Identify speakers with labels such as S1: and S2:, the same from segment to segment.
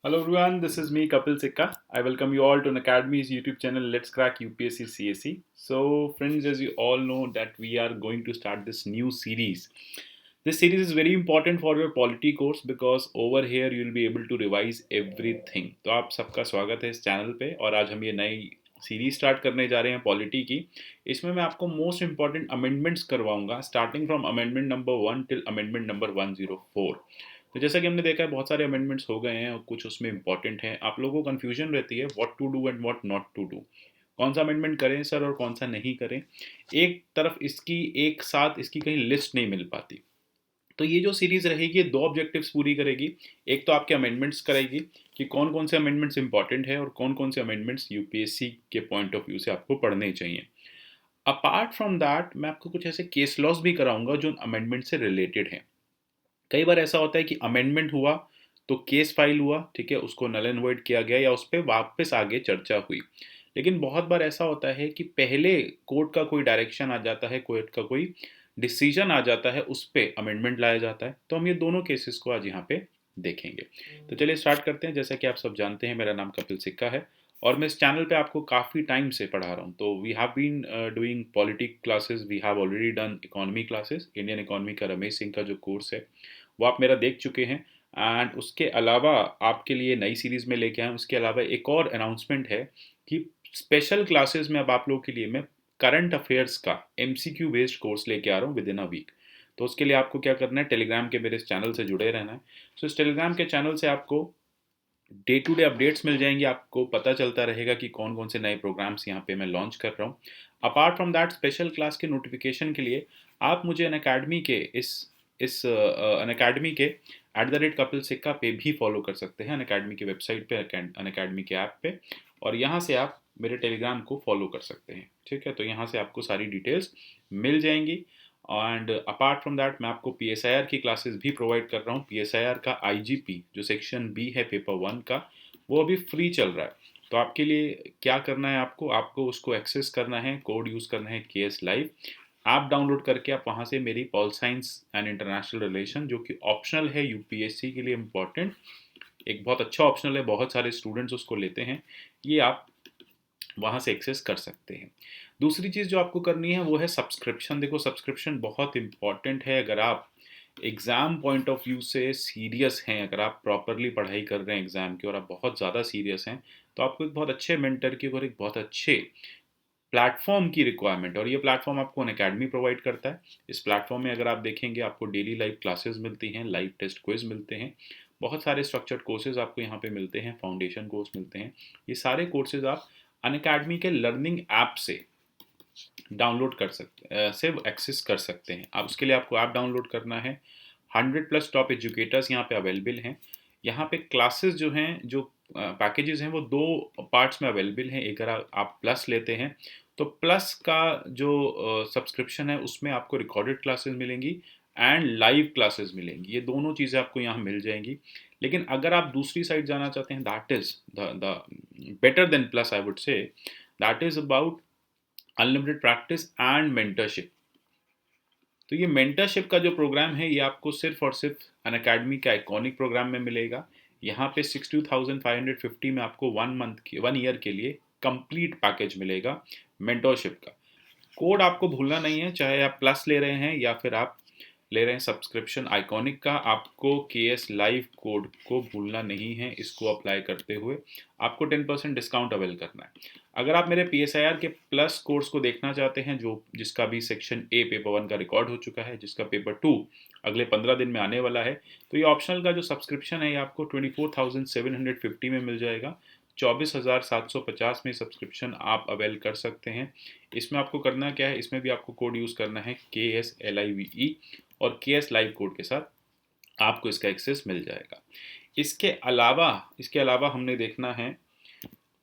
S1: Hello everyone, this is me Kapil Sikka. I welcome you all to an Academy's YouTube channel Let's Crack UPSC CSE. So friends, as you all know that we are going to start this new series. This series is very important for your polity course because over here you will be able to revise everything. तो आप सबका स्वागत है इस channel पे और आज हम ये नई सीरीज स्टार्ट करने जा रहे हैं पॉलिटी की। इसमें मैं आपको मोस्ट इंपॉर्टेंट अमेंडमेंट्स करवाऊंगा starting from amendment number 1 till amendment number 104। तो जैसा कि हमने देखा है बहुत सारे अमेंडमेंट्स हो गए हैं और कुछ उसमें इंपॉर्टेंट हैं। आप लोगों को कन्फ्यूजन रहती है what to do and what not to do, कौन सा अमेंडमेंट करें सर और कौन सा नहीं करें। एक तरफ इसकी एक साथ इसकी कहीं लिस्ट नहीं मिल पाती। तो ये जो सीरीज रहेगी ये दो ऑब्जेक्टिव्स पूरी करेगी। एक तो आपके अमेंडमेंट्स करेगी कि कौन कौन से अमेंडमेंट्स इंपॉर्टेंट है और कौन कौन से अमेंडमेंट्स यूपीएससी के पॉइंट ऑफ व्यू से आपको पढ़ने चाहिए। अपार्ट फ्रॉम दैट मैं आपको कुछ ऐसे केस लॉस भी कराऊंगा जो अमेंडमेंट से रिलेटेड हैं। कई बार ऐसा होता है कि अमेंडमेंट हुआ तो केस फाइल हुआ, ठीक है, उसको नल एंड वॉइड किया गया या उस पर वापस आगे चर्चा हुई। लेकिन बहुत बार ऐसा होता है कि पहले कोर्ट का कोई डायरेक्शन आ जाता है, कोर्ट का कोई डिसीजन आ जाता है, उस पर अमेंडमेंट लाया जाता है। तो हम ये दोनों केसेस को आज यहाँ पे देखेंगे। तो चलिए स्टार्ट करते हैं। जैसा कि आप सब जानते हैं मेरा नाम कपिल सिक्का है और मैं इस चैनल पे आपको काफ़ी टाइम से पढ़ा रहा हूँ। तो we have been doing politic classes, we have already done economy classes. Indian economy का रमेश सिंह का जो कोर्स है वो आप मेरा देख चुके हैं। एंड उसके अलावा आपके लिए नई सीरीज़ में लेके आए हैं। उसके अलावा एक और अनाउंसमेंट है कि स्पेशल क्लासेस में अब आप लोगों के लिए मैं करंट अफेयर्स का एमसीक्यू बेस्ड कोर्स लेके आ रहा हूँ विद इन अ वीक। तो उसके लिए आपको क्या करना है, टेलीग्राम के मेरे इस चैनल से जुड़े रहना है। सो इस टेलीग्राम के चैनल से आपको डे टू डे अपडेट्स मिल जाएंगे, आपको पता चलता रहेगा कि कौन कौन से नए प्रोग्राम्स यहाँ पे मैं लॉन्च कर रहा हूँ। Apart from that special class के नोटिफिकेशन के लिए आप मुझे अन अकेडमी के इस अन अकेडमी के @कपिल सिक्का पे भी फॉलो कर सकते हैं, अन अकेडमी की वेबसाइट पे, अन अकेडमी के ऐप पे। और यहाँ से आप मेरे टेलीग्राम को फॉलो कर सकते हैं, ठीक है। तो यहाँ से आपको सारी डिटेल्स मिल जाएंगी। एंड अपार्ट फ्रॉम दैट मैं आपको पीएसआईआर की क्लासेस भी प्रोवाइड कर रहा हूँ। पीएसआईआर का आईजीपी जो सेक्शन बी है पेपर 1 का, वो अभी फ्री चल रहा है। तो आपके लिए क्या करना है, आपको आपको उसको एक्सेस करना है, कोड यूज़ करना है केएस लाइव। ऐप डाउनलोड करके आप वहाँ से मेरी pol science and international relation, जो कि ऑप्शनल है यूपीएससी के लिए इम्पॉर्टेंट, एक बहुत अच्छा ऑप्शनल है, बहुत सारे स्टूडेंट्स उसको लेते हैं, ये आप वहाँ से एक्सेस कर सकते हैं। दूसरी चीज़ जो आपको करनी है वो है सब्सक्रिप्शन। देखो सब्सक्रिप्शन बहुत इंपॉर्टेंट है। अगर आप एग्ज़ाम पॉइंट ऑफ व्यू से सीरियस हैं, अगर आप प्रॉपरली पढ़ाई कर रहे हैं एग्ज़ाम की और आप बहुत ज़्यादा सीरियस हैं, तो आपको एक बहुत अच्छे मेंटर की और एक बहुत अच्छे प्लेटफॉर्म की रिक्वायरमेंट, और ये प्लेटफॉर्म आपको अनअकैडमी प्रोवाइड करता है। इस प्लेटफॉर्म में अगर आप देखेंगे आपको डेली लाइव क्लासेस मिलती हैं, लाइव टेस्ट क्विज मिलते हैं, बहुत सारे स्ट्रक्चर्ड कोर्सेज आपको यहाँ पे मिलते हैं, फाउंडेशन कोर्स मिलते हैं। ये सारे कोर्सेज आप अनअकैडमी के लर्निंग ऐप से डाउनलोड कर सकते से एक्सेस कर सकते हैं। आप उसके लिए आपको ऐप डाउनलोड करना है। 100+ टॉप एजुकेटर्स यहाँ पे अवेलेबल हैं। यहाँ पे क्लासेस जो हैं, जो पैकेजेस हैं, वो दो पार्ट्स में अवेलेबल हैं। एक अगर आप प्लस लेते हैं तो प्लस का जो सब्सक्रिप्शन है उसमें आपको रिकॉर्डेड क्लासेस मिलेंगी एंड लाइव क्लासेस मिलेंगी। ये दोनों चीज़ें आपको यहाँ मिल जाएंगी। लेकिन अगर आप दूसरी साइड जाना चाहते हैं, that is the better than plus I would say, that is about unlimited practice and mentorship. तो ये मेंटरशिप का जो प्रोग्राम है ये आपको सिर्फ और सिर्फ अन अकेडमी का आइकॉनिक प्रोग्राम में मिलेगा। यहाँ पे 62,550 में आपको 1 मंथ के 1 ईयर के लिए कंप्लीट पैकेज मिलेगा मेंटरशिप का। कोड आपको भूलना नहीं है, चाहे आप प्लस ले रहे हैं या फिर आप ले रहे हैं सब्सक्रिप्शन आइकॉनिक का, आपको के एस लाइव कोड को भूलना नहीं है। इसको अप्लाई करते हुए आपको 10% डिस्काउंट अवेल करना है। अगर आप मेरे पी एस आई आर के प्लस कोर्स को देखना चाहते हैं, जो जिसका भी सेक्शन ए पेपर 1 का रिकॉर्ड हो चुका है, जिसका पेपर 2 अगले 15 दिन में आने वाला है, तो ये ऑप्शनल का जो सब्सक्रिप्शन है ये आपको 24,750 में मिल जाएगा। 24,750 में सब्सक्रिप्शन आप अवेल कर सकते हैं। इसमें आपको करना क्या है, इसमें भी आपको कोड यूज़ करना है KSLIVE, और KS लाइव कोड के साथ आपको इसका एक्सेस मिल जाएगा। इसके अलावा हमने देखना है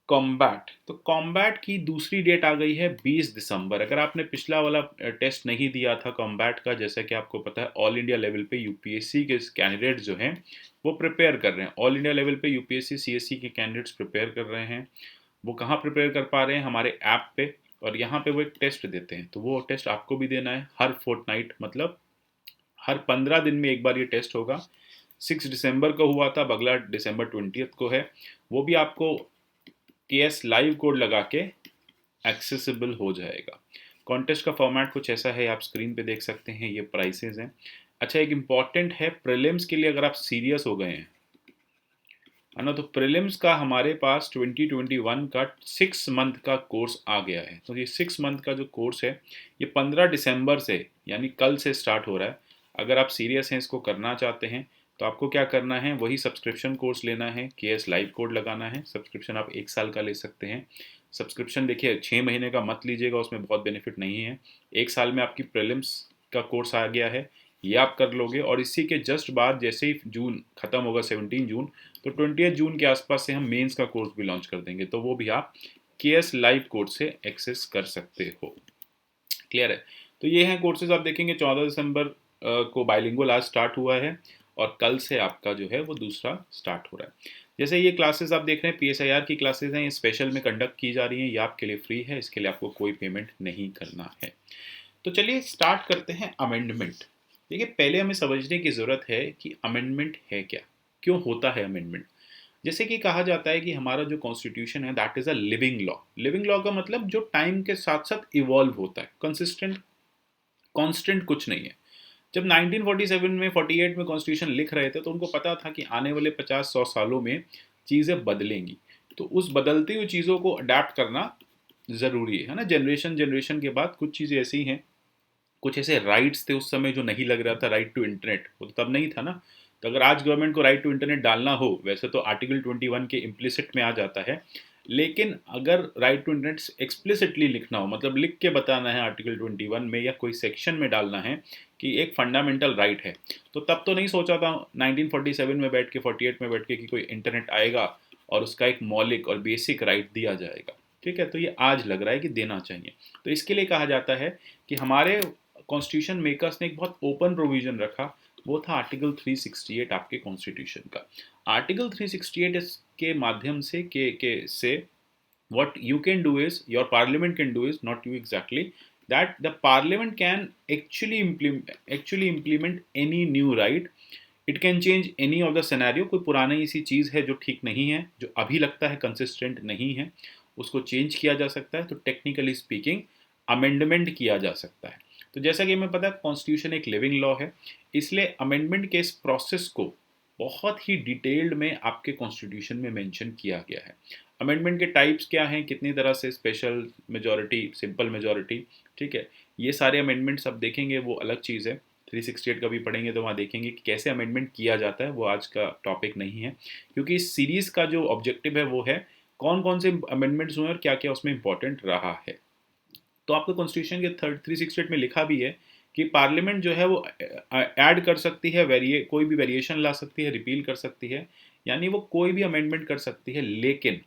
S1: कॉम्बैट। तो कॉम्बैट की दूसरी डेट आ गई है 20 दिसंबर। अगर आपने पिछला वाला टेस्ट नहीं दिया था कॉम्बैट का, जैसा कि आपको पता है ऑल इंडिया लेवल पे यूपीएससी के कैंडिडेट्स जो हैं वो प्रिपेयर कर रहे हैं। ऑल इंडिया लेवल पे यूपीएससी सीएससी के कैंडिडेट्स प्रिपेयर कर रहे हैं। वो कहाँ प्रिपेयर कर पा रहे हैं, हमारे ऐप पे, और यहाँ पे वो एक टेस्ट देते हैं। तो वो टेस्ट आपको भी देना है हर फोर्टनाइट, मतलब हर 15 दिन में एक बार ये टेस्ट होगा। 6 दिसंबर को हुआ था, अगला December 20 को है। वो भी आपको KS लाइव कोड लगा के एक्सेसिबल हो जाएगा। कॉन्टेस्ट का फॉर्मेट कुछ ऐसा है, आप स्क्रीन पे देख सकते हैं, ये प्राइसेस हैं। अच्छा, एक इम्पॉर्टेंट है प्रीलिम्स के लिए, अगर आप सीरियस हो गए हैं है ना, तो प्रीलिम्स का हमारे पास 2021 का 6 मंथ का कोर्स आ गया है। तो ये 6 मंथ का जो कोर्स है ये 15 दिसंबर से यानी कल से स्टार्ट हो रहा है। अगर आप सीरियस हैं, इसको करना चाहते हैं, तो आपको क्या करना है, वही सब्सक्रिप्शन कोर्स लेना है, KS लाइव कोड लगाना है। सब्सक्रिप्शन आप 1 साल का ले सकते हैं। सब्सक्रिप्शन देखिए 6 महीने का मत लीजिएगा, उसमें बहुत बेनिफिट नहीं है। 1 साल में आपकी प्रीलिम्स का कोर्स आ गया है, ये आप कर लोगे। और इसी के जस्ट बाद जैसे ही जून खत्म होगा 17 जून, तो 20 जून के आसपास से हम मेंस का कोर्स भी लॉन्च कर देंगे, तो वो भी आप KS लाइव कोर्स से एक्सेस कर सकते हो। क्लियर है? तो ये हैं कोर्सेज, आप देखेंगे 14 दिसंबर को बाइलिंगुअल आज स्टार्ट हुआ है, और कल से आपका जो है वो दूसरा स्टार्ट हो रहा है। जैसे ये क्लासेस आप देख रहे हैं PSIR की क्लासेस हैं, ये स्पेशल में कंडक्ट की जा रही हैं, ये आपके लिए फ्री है, इसके लिए आपको कोई पेमेंट नहीं करना है। तो चलिए स्टार्ट करते हैं अमेंडमेंट। देखिए, पहले हमें समझने की ज़रूरत है कि अमेंडमेंट है क्या, क्यों होता है अमेंडमेंट। जैसे कि कहा जाता है कि हमारा जो कॉन्स्टिट्यूशन है that is a living law. Living law का मतलब जो टाइम के साथ साथ इवॉल्व होता है, कंसिस्टेंट कांस्टेंट कुछ नहीं है। जब 1947 में 48 में कॉन्स्टिट्यूशन लिख रहे थे, तो उनको पता था कि आने वाले 50-100 सालों में चीज़ें बदलेंगी, तो उस बदलती हुई चीज़ों को अडेप्ट करना ज़रूरी है ना। जनरेशन जनरेशन के बाद कुछ चीज़ें ऐसी हैं, कुछ ऐसे राइट्स थे उस समय जो नहीं लग रहा था, राइट टू इंटरनेट, वो तो तब नहीं था ना। तो अगर आज गवर्नमेंट को राइट टू इंटरनेट डालना हो, वैसे तो आर्टिकल 21 के इम्प्लिसिट में आ जाता है, लेकिन अगर राइट टू इंटरनेट एक्सप्लिसिटली लिखना हो, मतलब लिख के बताना है आर्टिकल 21 में या कोई सेक्शन में डालना है कि एक फंडामेंटल राइट है, तो तब तो नहीं सोचा था 1947 में बैठ के 48 में बैठ के कि कोई इंटरनेट आएगा और उसका एक मौलिक और बेसिक राइट दिया जाएगा। ठीक है, तो ये आज लग रहा है कि देना चाहिए। तो इसके लिए कहा जाता है कि हमारे कॉन्स्टिट्यूशन मेकर्स ने एक बहुत ओपन प्रोविजन रखा, वो था आर्टिकल 368 आपके कॉन्स्टिट्यूशन का। आर्टिकल 368 के माध्यम से से what you can do is, your parliament can do is, not you exactly, that the parliament can actually implement any new right. It can change any of the scenario। कोई पुरानी सी चीज़ है जो ठीक नहीं है, जो अभी लगता है कंसिस्टेंट नहीं है, उसको चेंज किया जा सकता है। तो टेक्निकली स्पीकिंग अमेंडमेंट किया जा सकता है। तो जैसा कि हमें पता है कॉन्स्टिट्यूशन एक लिविंग लॉ है, इसलिए अमेंडमेंट के इस प्रोसेस को बहुत ही डिटेल्ड में आपके कॉन्स्टिट्यूशन में मेंशन किया गया है। अमेंडमेंट के टाइप्स क्या हैं, कितनी तरह से, स्पेशल मेजॉरिटी, सिंपल मेजॉरिटी, ठीक है, ये सारे अमेंडमेंट्स आप देखेंगे, वो अलग चीज़ है। 368 का भी पढ़ेंगे तो वहाँ देखेंगे कि कैसे अमेंडमेंट किया जाता है, वो आज का टॉपिक नहीं है, क्योंकि इस सीरीज़ का जो ऑब्जेक्टिव है वो है कौन कौन से अमेंडमेंट्स हुए और क्या क्या उसमें इंपॉर्टेंट रहा है। तो आपके कॉन्स्टिट्यूशन के 368 में लिखा भी है कि पार्लियामेंट जो है वो ऐड कर सकती है, कोई भी वेरिएशन ला सकती है, रिपील कर सकती है, यानी वो कोई भी अमेंडमेंट कर सकती है। लेकिन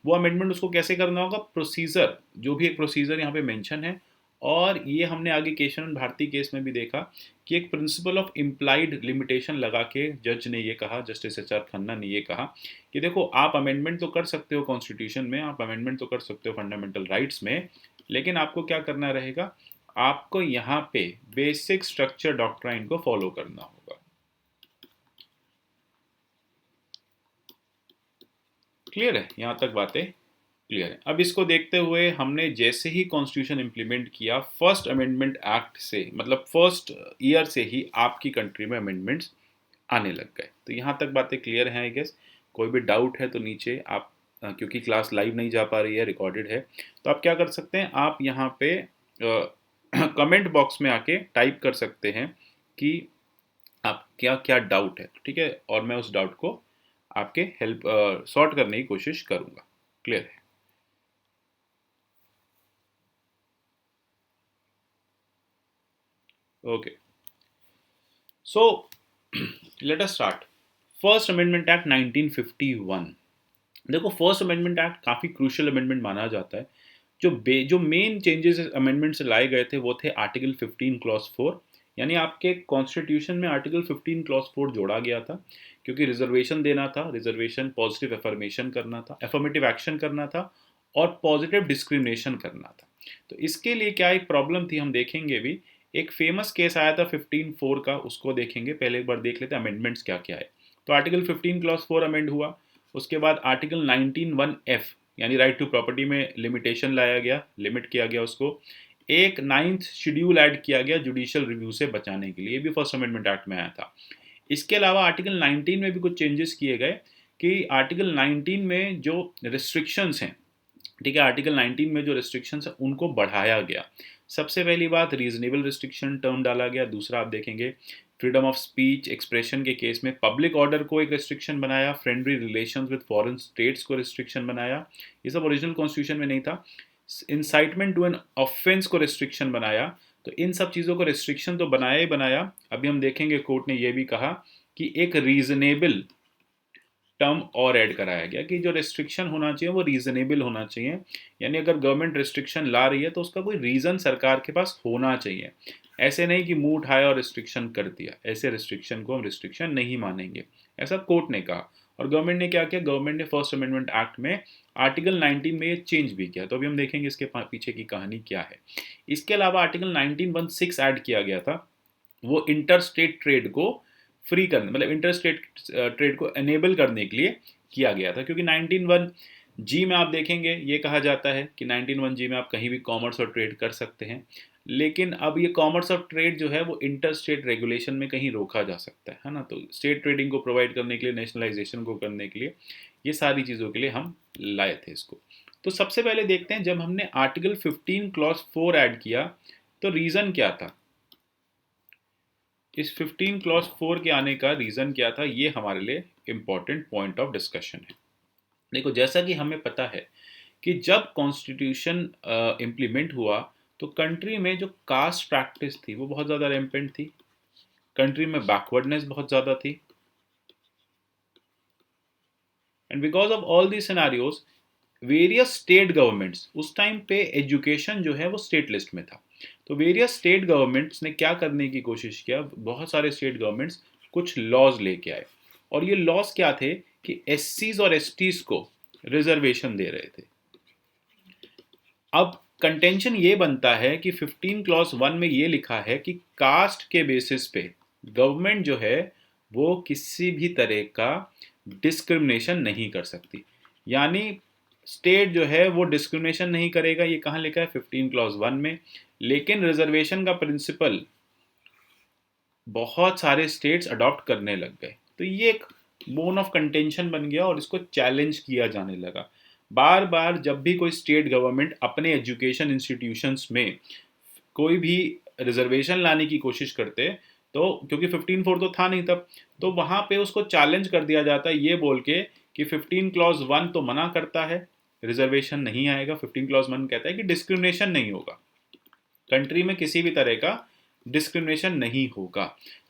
S1: वो अमेंडमेंट उसको कैसे करना होगा, प्रोसीजर, जो भी एक प्रोसीजर यहाँ पे मेंशन है। और ये हमने आगे केशवन भारती केस में भी देखा कि एक प्रिंसिपल ऑफ इम्प्लाइड लिमिटेशन लगा के जज ने ये कहा, जस्टिस HR खन्ना ने ये कहा कि देखो, आप अमेंडमेंट तो कर सकते हो कॉन्स्टिट्यूशन में, आप अमेंडमेंट तो कर सकते हो फंडामेंटल राइट्स में, लेकिन आपको क्या करना रहेगा, आपको यहाँ पे बेसिक स्ट्रक्चर डॉक्ट्राइन को फॉलो करना होगा। क्लियर है? यहाँ तक बातें क्लियर है। अब इसको देखते हुए हमने जैसे ही कॉन्स्टिट्यूशन इंप्लीमेंट किया, फर्स्ट अमेंडमेंट एक्ट से, मतलब फर्स्ट ईयर से ही आपकी कंट्री में अमेंडमेंट्स आने लग गए। तो यहाँ तक बातें क्लियर हैं आई गेस। कोई भी डाउट है तो नीचे आप, क्योंकि क्लास लाइव नहीं जा पा रही है, रिकॉर्डेड है, तो आप क्या कर सकते हैं, आप यहाँ पे कमेंट बॉक्स में आके टाइप कर सकते हैं कि आप क्या क्या डाउट है, ठीक है, और मैं उस डाउट को आपके हेल्प सॉर्ट करने की कोशिश करूँगा। क्लियर है? Okay, so let us start. First amendment act 1951। देखो, फर्स्ट अमेंडमेंट एक्ट काफ़ी क्रूशियल अमेंडमेंट माना जाता है। जो मेन चेंजेस अमेंडमेंट से लाए गए थे वो थे आर्टिकल 15 क्लॉज 4, यानी आपके कॉन्स्टिट्यूशन में आर्टिकल 15 क्लॉज 4 जोड़ा गया था, क्योंकि रिजर्वेशन देना था, रिजर्वेशन पॉजिटिव एफर्मेशन करना था, एफर्मेटिव एक्शन करना था, और पॉजिटिव डिस्क्रिमिनेशन करना था। तो इसके लिए क्या एक प्रॉब्लम थी, हम देखेंगे भी। एक फेमस केस आया था 15/4 का, उसको देखेंगे। पहले एक बार देख लेते हैं अमेंडमेंट्स क्या क्या है। तो आर्टिकल 15 क्लॉज 4 अमेंड हुआ। उसके बाद आर्टिकल 19(1)(f यानी राइट टू प्रॉपर्टी में लिमिटेशन लाया गया, लिमिट किया गया उसको। एक 9th शेड्यूल ऐड किया गया जुडिशियल रिव्यू से बचाने के लिए, ये भी फर्स्ट अमेंडमेंट एक्ट में आया था। इसके अलावा आर्टिकल 19 में भी कुछ चेंजेस किए गए कि आर्टिकल 19 में जो रिस्ट्रिक्शंस हैं, ठीक है, आर्टिकल 19 में जो रिस्ट्रिक्शंस हैं उनको बढ़ाया गया। सबसे पहली बात रीजनेबल रिस्ट्रिक्शन टर्म डाला गया। दूसरा आप देखेंगे फ्रीडम ऑफ स्पीच एक्सप्रेशन के केस में पब्लिक ऑर्डर को एक रिस्ट्रिक्शन बनाया, friendly relations with foreign states को रिस्ट्रिक्शन बनाया, ये सब ओरिजिनल कॉन्स्टिट्यूशन में नहीं था। इंसाइटमेंट टू एन ऑफेंस को रिस्ट्रिक्शन बनाया। तो इन सब चीज़ों को रिस्ट्रिक्शन तो बनाया ही बनाया। अभी हम देखेंगे कोर्ट ने यह भी कहा कि एक रीजनेबल टर्म और ऐड कराया गया कि जो रिस्ट्रिक्शन होना चाहिए वो रीजनेबल होना चाहिए, यानी अगर गवर्नमेंट रिस्ट्रिक्शन ला रही है तो उसका कोई रीज़न सरकार के पास होना चाहिए। ऐसे नहीं कि मुंह उठाया और रिस्ट्रिक्शन कर दिया, ऐसे रिस्ट्रिक्शन को हम रिस्ट्रिक्शन नहीं मानेंगे, ऐसा कोर्ट ने कहा। और गवर्नमेंट ने क्या किया, गवर्नमेंट ने फर्स्ट अमेंडमेंट एक्ट में आर्टिकल 19 में ये चेंज भी किया। तो अभी हम देखेंगे इसके पीछे की कहानी क्या है। इसके अलावा आर्टिकल 19(1)(6) ऐड किया गया था, वो इंटर स्टेट ट्रेड को फ्री करने, मतलब इंटर स्टेट ट्रेड को एनेबल करने के लिए किया गया था। क्योंकि 19(1)(g) में आप देखेंगे ये कहा जाता है कि 19(1)(g) में आप कहीं भी कॉमर्स और ट्रेड कर सकते हैं, लेकिन अब ये कॉमर्स और ट्रेड जो है वो इंटर स्टेट रेगुलेशन में कहीं रोका जा सकता है ना। तो स्टेट ट्रेडिंग को प्रोवाइड करने के लिए, नेशनलाइजेशन को करने के लिए, ये सारी चीज़ों के लिए हम लाए थे इसको। तो सबसे पहले देखते हैं जब हमने आर्टिकल 15 क्लॉज 4 ऐड किया तो रीज़न क्या था। इस 15 क्लॉज 4 के आने का रीज़न क्या था, ये हमारे लिए इंपॉर्टेंट पॉइंट ऑफ डिस्कशन है। देखो, जैसा कि हमें पता है कि जब कॉन्स्टिट्यूशन इम्प्लीमेंट हुआ तो कंट्री में जो कास्ट प्रैक्टिस थी वो बहुत ज़्यादा रैम्पेंट थी, कंट्री में बैकवर्डनेस बहुत ज़्यादा थी। And because of all the scenarios various state governments, उस टाइम पे एजुकेशन जो है वो स्टेट लिस्ट में था, तो वेरियस स्टेट गवर्नमेंट्स ने क्या करने की कोशिश किया, बहुत सारे स्टेट गवर्नमेंट्स कुछ लॉज लेके आए। और ये लॉज क्या थे कि एससीज और एसटीज को रिजर्वेशन दे रहे थे। अब कंटेंशन ये बनता है कि 15 क्लॉज 1 में ये लिखा है कि कास्ट के बेसिस पे गवर्नमेंट जो है वो किसी भी तरह का डिस्क्रिमिनेशन नहीं कर सकती, यानी स्टेट जो है वो डिस्क्रिमिनेशन नहीं करेगा। ये कहाँ लिखा है, 15 क्लॉज 1 में। लेकिन रिजर्वेशन का प्रिंसिपल बहुत सारे स्टेट्स अडॉप्ट करने लग गए, तो ये एक बोन ऑफ कंटेंशन बन गया और इसको चैलेंज किया जाने लगा। बार बार जब भी कोई स्टेट गवर्नमेंट अपने एजुकेशन इंस्टीट्यूशंस में कोई भी रिजर्वेशन लाने की कोशिश करते, तो क्योंकि 15(4) तो था नहीं तब, तो वहाँ पे उसको चैलेंज कर दिया जाता है ये बोल के कि 15 क्लॉज 1 तो मना करता है रिजर्वेशन नहीं आएगा, 15 क्लॉज 1 कहता है कि डिस्क्रिमिनेशन नहीं होगा, कंट्री में किसी भी तरह का डिस्क्रिमिनेशन नहीं होगा।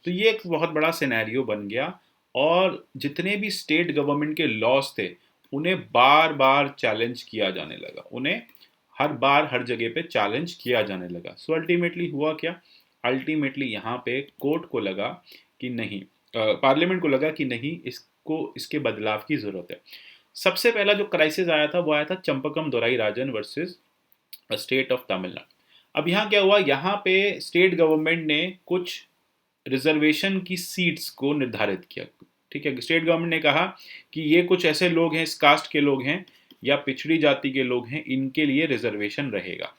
S1: तो ये एक बहुत बड़ा सिनेरियो बन गया और जितने भी स्टेट गवर्नमेंट के लॉज थे उन्हें बार बार चैलेंज किया जाने लगा, उन्हें हर बार हर जगह पे चैलेंज किया जाने लगा। सो अल्टीमेटली हुआ क्या, अल्टीमेटली यहाँ पे कोर्ट को लगा कि नहीं, पार्लियामेंट को लगा कि नहीं, इसको इसके बदलाव की ज़रूरत है। सबसे पहला जो क्राइसिस आया था वो आया था चंपकम दोराई राजन वर्सेस स्टेट ऑफ तमिलनाडु। अब यहाँ क्या हुआ, यहाँ पे स्टेट गवर्नमेंट ने कुछ रिजर्वेशन की सीट्स को निर्धारित किया, ठीक है। स्टेट गवर्नमेंट ने कहा कि ये कुछ ऐसे लोग हैं, इस कास्ट के लोग हैं या पिछड़ी जाति के लोग हैं, इनके लिए रिजर्वेशन रहेगा।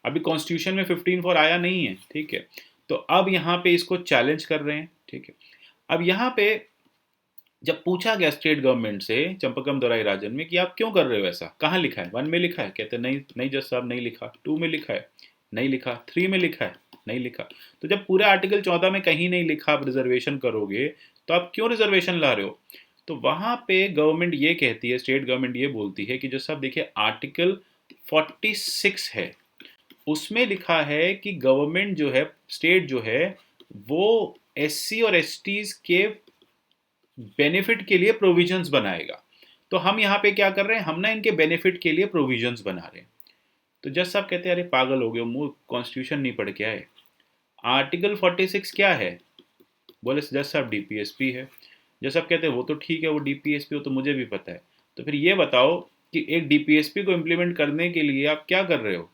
S1: अभी कॉन्स्टिट्यूशन में 15(4) आया नहीं है, ठीक है, तो अब यहाँ पे इसको चैलेंज कर रहे हैं, ठीक है। अब यहाँ पे जब पूछा गया स्टेट गवर्नमेंट से चंपकम दोराई राजन में कि आप क्यों कर रहे हो ऐसा, कहाँ लिखा है, 1 में लिखा है, कहते नहीं नहीं जज साहब नहीं लिखा, 2 में लिखा है नहीं लिखा, 3 में लिखा है नहीं लिखा। तो जब पूरे आर्टिकल 14 में कहीं नहीं लिखा आप रिजर्वेशन करोगे तो आप क्यों रिजर्वेशन ला रहे हो। तो वहां पे गवर्नमेंट ये कहती है, स्टेट गवर्नमेंट ये बोलती है कि जो साहब देखिए आर्टिकल 46 है, उसमें लिखा है कि गवर्नमेंट जो है, स्टेट जो है वो एससी और एसटीज के बेनिफिट के लिए प्रोविजंस बनाएगा। तो हम यहाँ पे क्या कर रहे हैं, हम ना इनके बेनिफिट के लिए प्रोविजंस बना रहे हैं। तो जज साहब कहते हैं अरे पागल हो गए, मुंह कॉन्स्टिट्यूशन नहीं पढ़ के आए, आर्टिकल 46 क्या है। बोले जज साहब डीपीएसपी है। जज साहब कहते हैं वो तो ठीक है, वो डीपीएसपी हो तो मुझे भी पता है, तो फिर ये बताओ कि एक डीपीएसपी को इम्प्लीमेंट करने के लिए आप क्या कर रहे हो।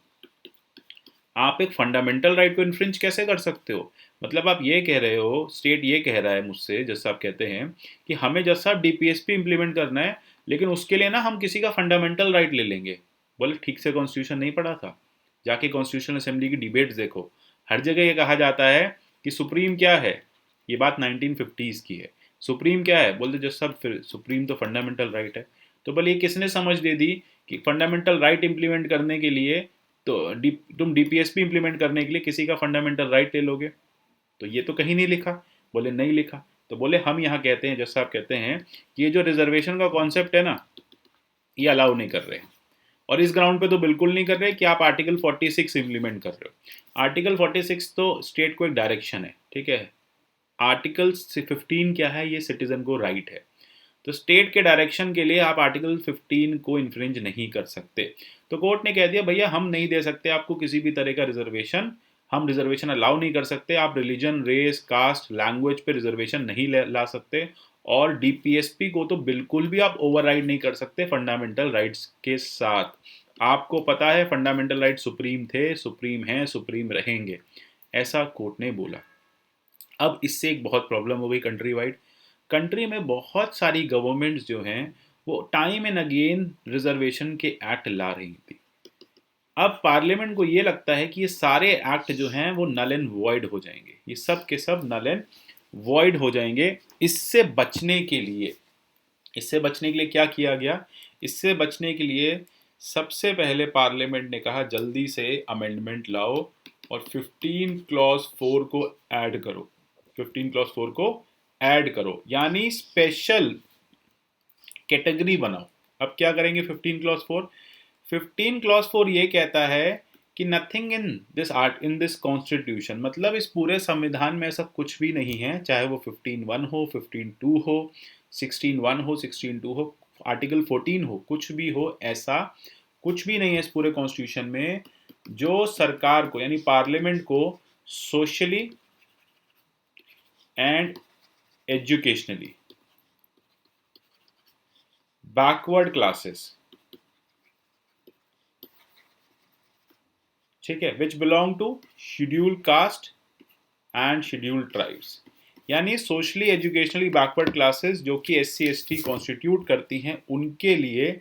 S1: आप एक फंडामेंटल राइट को इन्फ्रिंज कैसे कर सकते हो? मतलब आप ये कह रहे हो, स्टेट ये कह रहा है मुझसे, जैसा आप कहते हैं कि हमें जैसा डीपीएसपी इंप्लीमेंट करना है, लेकिन उसके लिए ना हम किसी का फंडामेंटल राइट ले लेंगे। बोले ठीक से कॉन्स्टिट्यूशन नहीं पढ़ा था? जाके कॉन्स्टिट्यूशनल असेंबली की डिबेट्स देखो, हर जगह ये कहा जाता है कि सुप्रीम क्या है। ये बात 1950s की है। सुप्रीम क्या है? बोलते जस्ट सब, फिर सुप्रीम तो फंडामेंटल राइट है। तो बोले ये किसने समझ दे दी कि फंडामेंटल राइट इंप्लीमेंट करने के लिए तो तुम डीपीएसपी इंप्लीमेंट करने के लिए किसी का फंडामेंटल राइट ले लोगे? तो ये तो कहीं नहीं लिखा। बोले नहीं लिखा। तो बोले हम यहाँ कहते हैं, जैसा आप कहते हैं कि ये जो रिजर्वेशन का कॉन्सेप्ट है ना, ये अलाउ नहीं कर रहे हैं। और इस ग्राउंड पे तो बिल्कुल नहीं कर रहे कि आप आर्टिकल 46 इंप्लीमेंट कर रहे हो। आर्टिकल 46 तो स्टेट को एक डायरेक्शन है, ठीक है। आर्टिकल 15 क्या है? ये सिटीजन को राइट है। तो स्टेट के डायरेक्शन के लिए आप आर्टिकल 15 को इन्फ्रिंज नहीं कर सकते। तो कोर्ट ने कह दिया भैया हम नहीं दे सकते आपको किसी भी तरह का रिजर्वेशन, हम रिजर्वेशन अलाउ नहीं कर सकते। आप रिलीजन, रेस, कास्ट, लैंग्वेज पे रिजर्वेशन नहीं ला सकते। और डीपीएसपी को तो बिल्कुल भी आप ओवरराइड नहीं कर सकते फंडामेंटल राइट्स के साथ। आपको पता है फंडामेंटल राइट सुप्रीम थे, सुप्रीम हैं, सुप्रीम रहेंगे, ऐसा कोर्ट ने बोला। अब इससे एक बहुत प्रॉब्लम हो गई कंट्री वाइड। कंट्री में बहुत सारी गवर्नमेंट्स जो हैं वो टाइम एंड अगेन रिजर्वेशन के एक्ट ला रही थी। अब पार्लियामेंट को ये लगता है कि ये सारे एक्ट जो हैं वो नल एंड वॉइड हो जाएंगे, ये सब के सब नल एंड वॉइड हो जाएंगे। इससे बचने के लिए, इससे बचने के लिए क्या किया गया? इससे बचने के लिए सबसे पहले पार्लियामेंट ने कहा जल्दी से अमेंडमेंट लाओ और 15 क्लॉज 4 को ऐड करो। 15 क्लॉज 4 को ऐड करो, यानी स्पेशल कैटेगरी बनाओ। अब क्या करेंगे 15 क्लॉज 4? 15 क्लॉज 4 ये कहता है कि nothing in this art in this constitution, मतलब इस पूरे संविधान में ऐसा कुछ भी नहीं है, चाहे वो 15(1) हो, 15(2) हो, 16(1) हो, 16(2) हो, आर्टिकल 14 हो, कुछ भी हो, ऐसा कुछ भी नहीं है इस पूरे कॉन्स्टिट्यूशन में जो सरकार को यानी पार्लियामेंट को socially and educationally backward classes, ठीक है, which belong to schedule caste and schedule tribes, यानी सोशली एजुकेशनली बैकवर्ड क्लासेस जो कि SC ST कॉन्स्टिट्यूट करती हैं, उनके लिए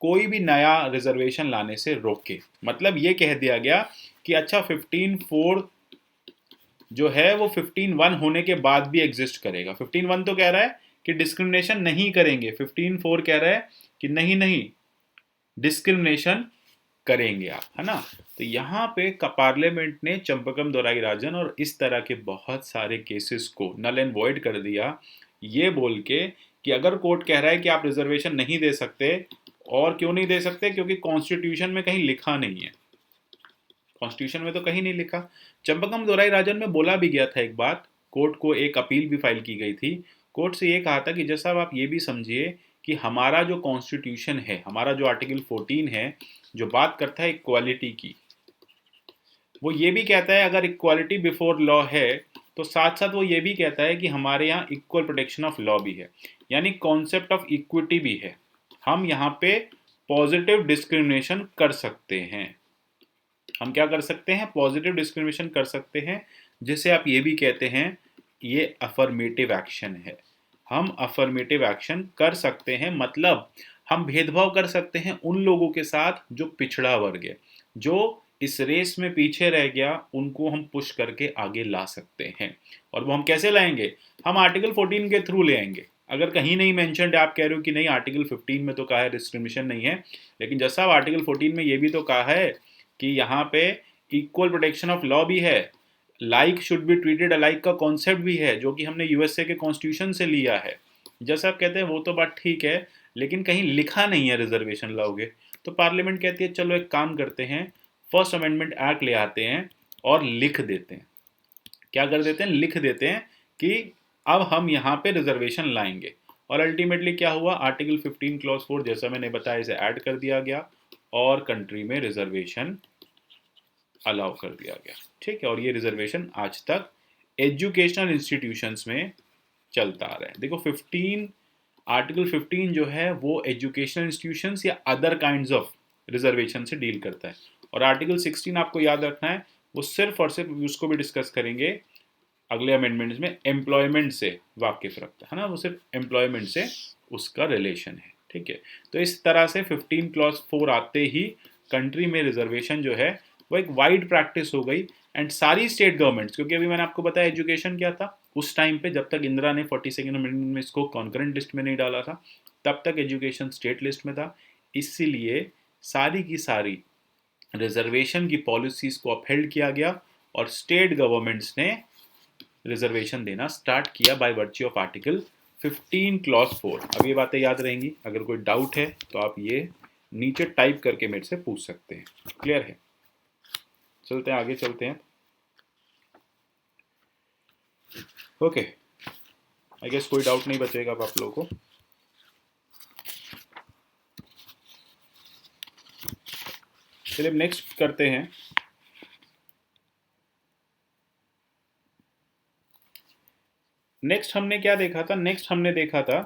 S1: कोई भी नया रिजर्वेशन लाने से रोके। मतलब ये कह दिया गया कि अच्छा 15(4) जो है वो 15(1) होने के बाद भी एग्जिस्ट करेगा। 15(1) तो कह रहा है कि डिस्क्रिमिनेशन नहीं करेंगे, 15(4) कह रहा है कि नहीं नहीं डिस्क्रिमिनेशन करेंगे आप, है ना। तो यहाँ पे पार्लियामेंट ने चंपकम दोराई राजन और इस तरह के बहुत सारे केसेस को नल एंड वॉइड कर दिया, ये बोल के कि अगर कोर्ट कह रहा है कि आप रिजर्वेशन नहीं दे सकते, और क्यों नहीं दे सकते? क्योंकि कॉन्स्टिट्यूशन में कहीं लिखा नहीं है। कॉन्स्टिट्यूशन में तो कहीं नहीं लिखा। चंपकम दोराई राजन में बोला भी गया था एक बात, कोर्ट को एक अपील भी फाइल की गई थी। कोर्ट से ये कहा था कि जैसा आप ये भी समझिए कि हमारा जो कॉन्स्टिट्यूशन है, हमारा जो आर्टिकल 14 है, जो बात करता है इक्वालिटी की, वो ये भी कहता है अगर इक्वालिटी बिफोर लॉ है तो साथ साथ वो ये भी कहता है कि हमारे यहाँ इक्वल प्रोटेक्शन ऑफ लॉ भी है, यानी कॉन्सेप्ट ऑफ इक्विटी भी है। हम यहाँ पे पॉजिटिव डिस्क्रिमिनेशन कर सकते हैं। हम क्या कर सकते हैं? पॉजिटिव डिस्क्रिमिनेशन कर सकते हैं, जिसे आप ये भी कहते हैं ये अफर्मेटिव एक्शन है। हम अफर्मेटिव एक्शन कर सकते हैं, मतलब हम भेदभाव कर सकते हैं उन लोगों के साथ जो पिछड़ा वर्ग है, जो इस रेस में पीछे रह गया, उनको हम पुश करके आगे ला सकते हैं। और वो हम कैसे लाएंगे? हम आर्टिकल 14 के थ्रू ले आएंगे। अगर कहीं नहीं मेंशन्ड है, आप कह रहे हो कि नहीं आर्टिकल 15 में तो कहा है डिस्क्रिमिनेशन नहीं है, लेकिन जैसा आर्टिकल 14 में ये भी तो कहा है कि यहाँ पे इक्वल प्रोटेक्शन ऑफ लॉ भी है, like should be treated alike का कॉन्सेप्ट भी है, जो कि हमने यूएसए के कॉन्स्टिट्यूशन से लिया है। जैसा आप कहते हैं वो तो बात ठीक है, लेकिन कहीं लिखा नहीं है रिजर्वेशन लाओगे। तो पार्लियामेंट कहती है चलो एक काम करते हैं, फर्स्ट अमेंडमेंट एक्ट ले आते हैं और लिख देते हैं। क्या कर देते हैं? लिख देते हैं कि अब हम यहाँ पे रिजर्वेशन लाएंगे। और अल्टीमेटली क्या हुआ? आर्टिकल 15 क्लॉज 4 जैसा मैंने बताया इसे ऐड कर दिया गया और कंट्री में रिजर्वेशन अलाउ कर दिया गया, ठीक है। और ये रिजर्वेशन आज तक एजुकेशनल इंस्टीट्यूशंस में चलता आ रहा है। देखो 15 आर्टिकल 15 जो है वो एजुकेशनल इंस्टीट्यूशंस या अदर काइंड्स ऑफ रिजर्वेशन से डील करता है। और आर्टिकल 16 आपको याद रखना है, वो सिर्फ और सिर्फ उसको भी डिस्कस करेंगे अगले अमेंडमेंट्स में, एम्प्लॉयमेंट से वाकिफ रखता है ना, वो सिर्फ एम्प्लॉयमेंट से उसका रिलेशन है, ठीक है। तो इस तरह से 15 क्लॉज 4 आते ही कंट्री में रिजर्वेशन जो है वो एक वाइड प्रैक्टिस हो गई। एंड सारी स्टेट गवर्नमेंट्स, क्योंकि अभी मैंने आपको बताया एजुकेशन क्या था उस टाइम पे, जब तक इंदिरा ने 42nd अमेंडमेंट में इसको कॉन्करेंट लिस्ट में नहीं डाला था, तब तक एजुकेशन स्टेट लिस्ट में था। इसीलिए सारी की सारी रिजर्वेशन की पॉलिसीज को अपहेल्ड किया गया और स्टेट गवर्नमेंट्स ने रिजर्वेशन देना स्टार्ट किया by virtue of article 15 clause 4। अब ये बातें याद रहेंगी, अगर कोई डाउट है तो आप ये नीचे टाइप करके मेरे से पूछ सकते हैं। क्लियर है? चलते हैं आगे, चलते हैं। ओके, आई गेस कोई डाउट नहीं बचेगा अब आप लोगों को। चलिए नेक्स्ट करते हैं। नेक्स्ट हमने क्या देखा था? नेक्स्ट हमने देखा था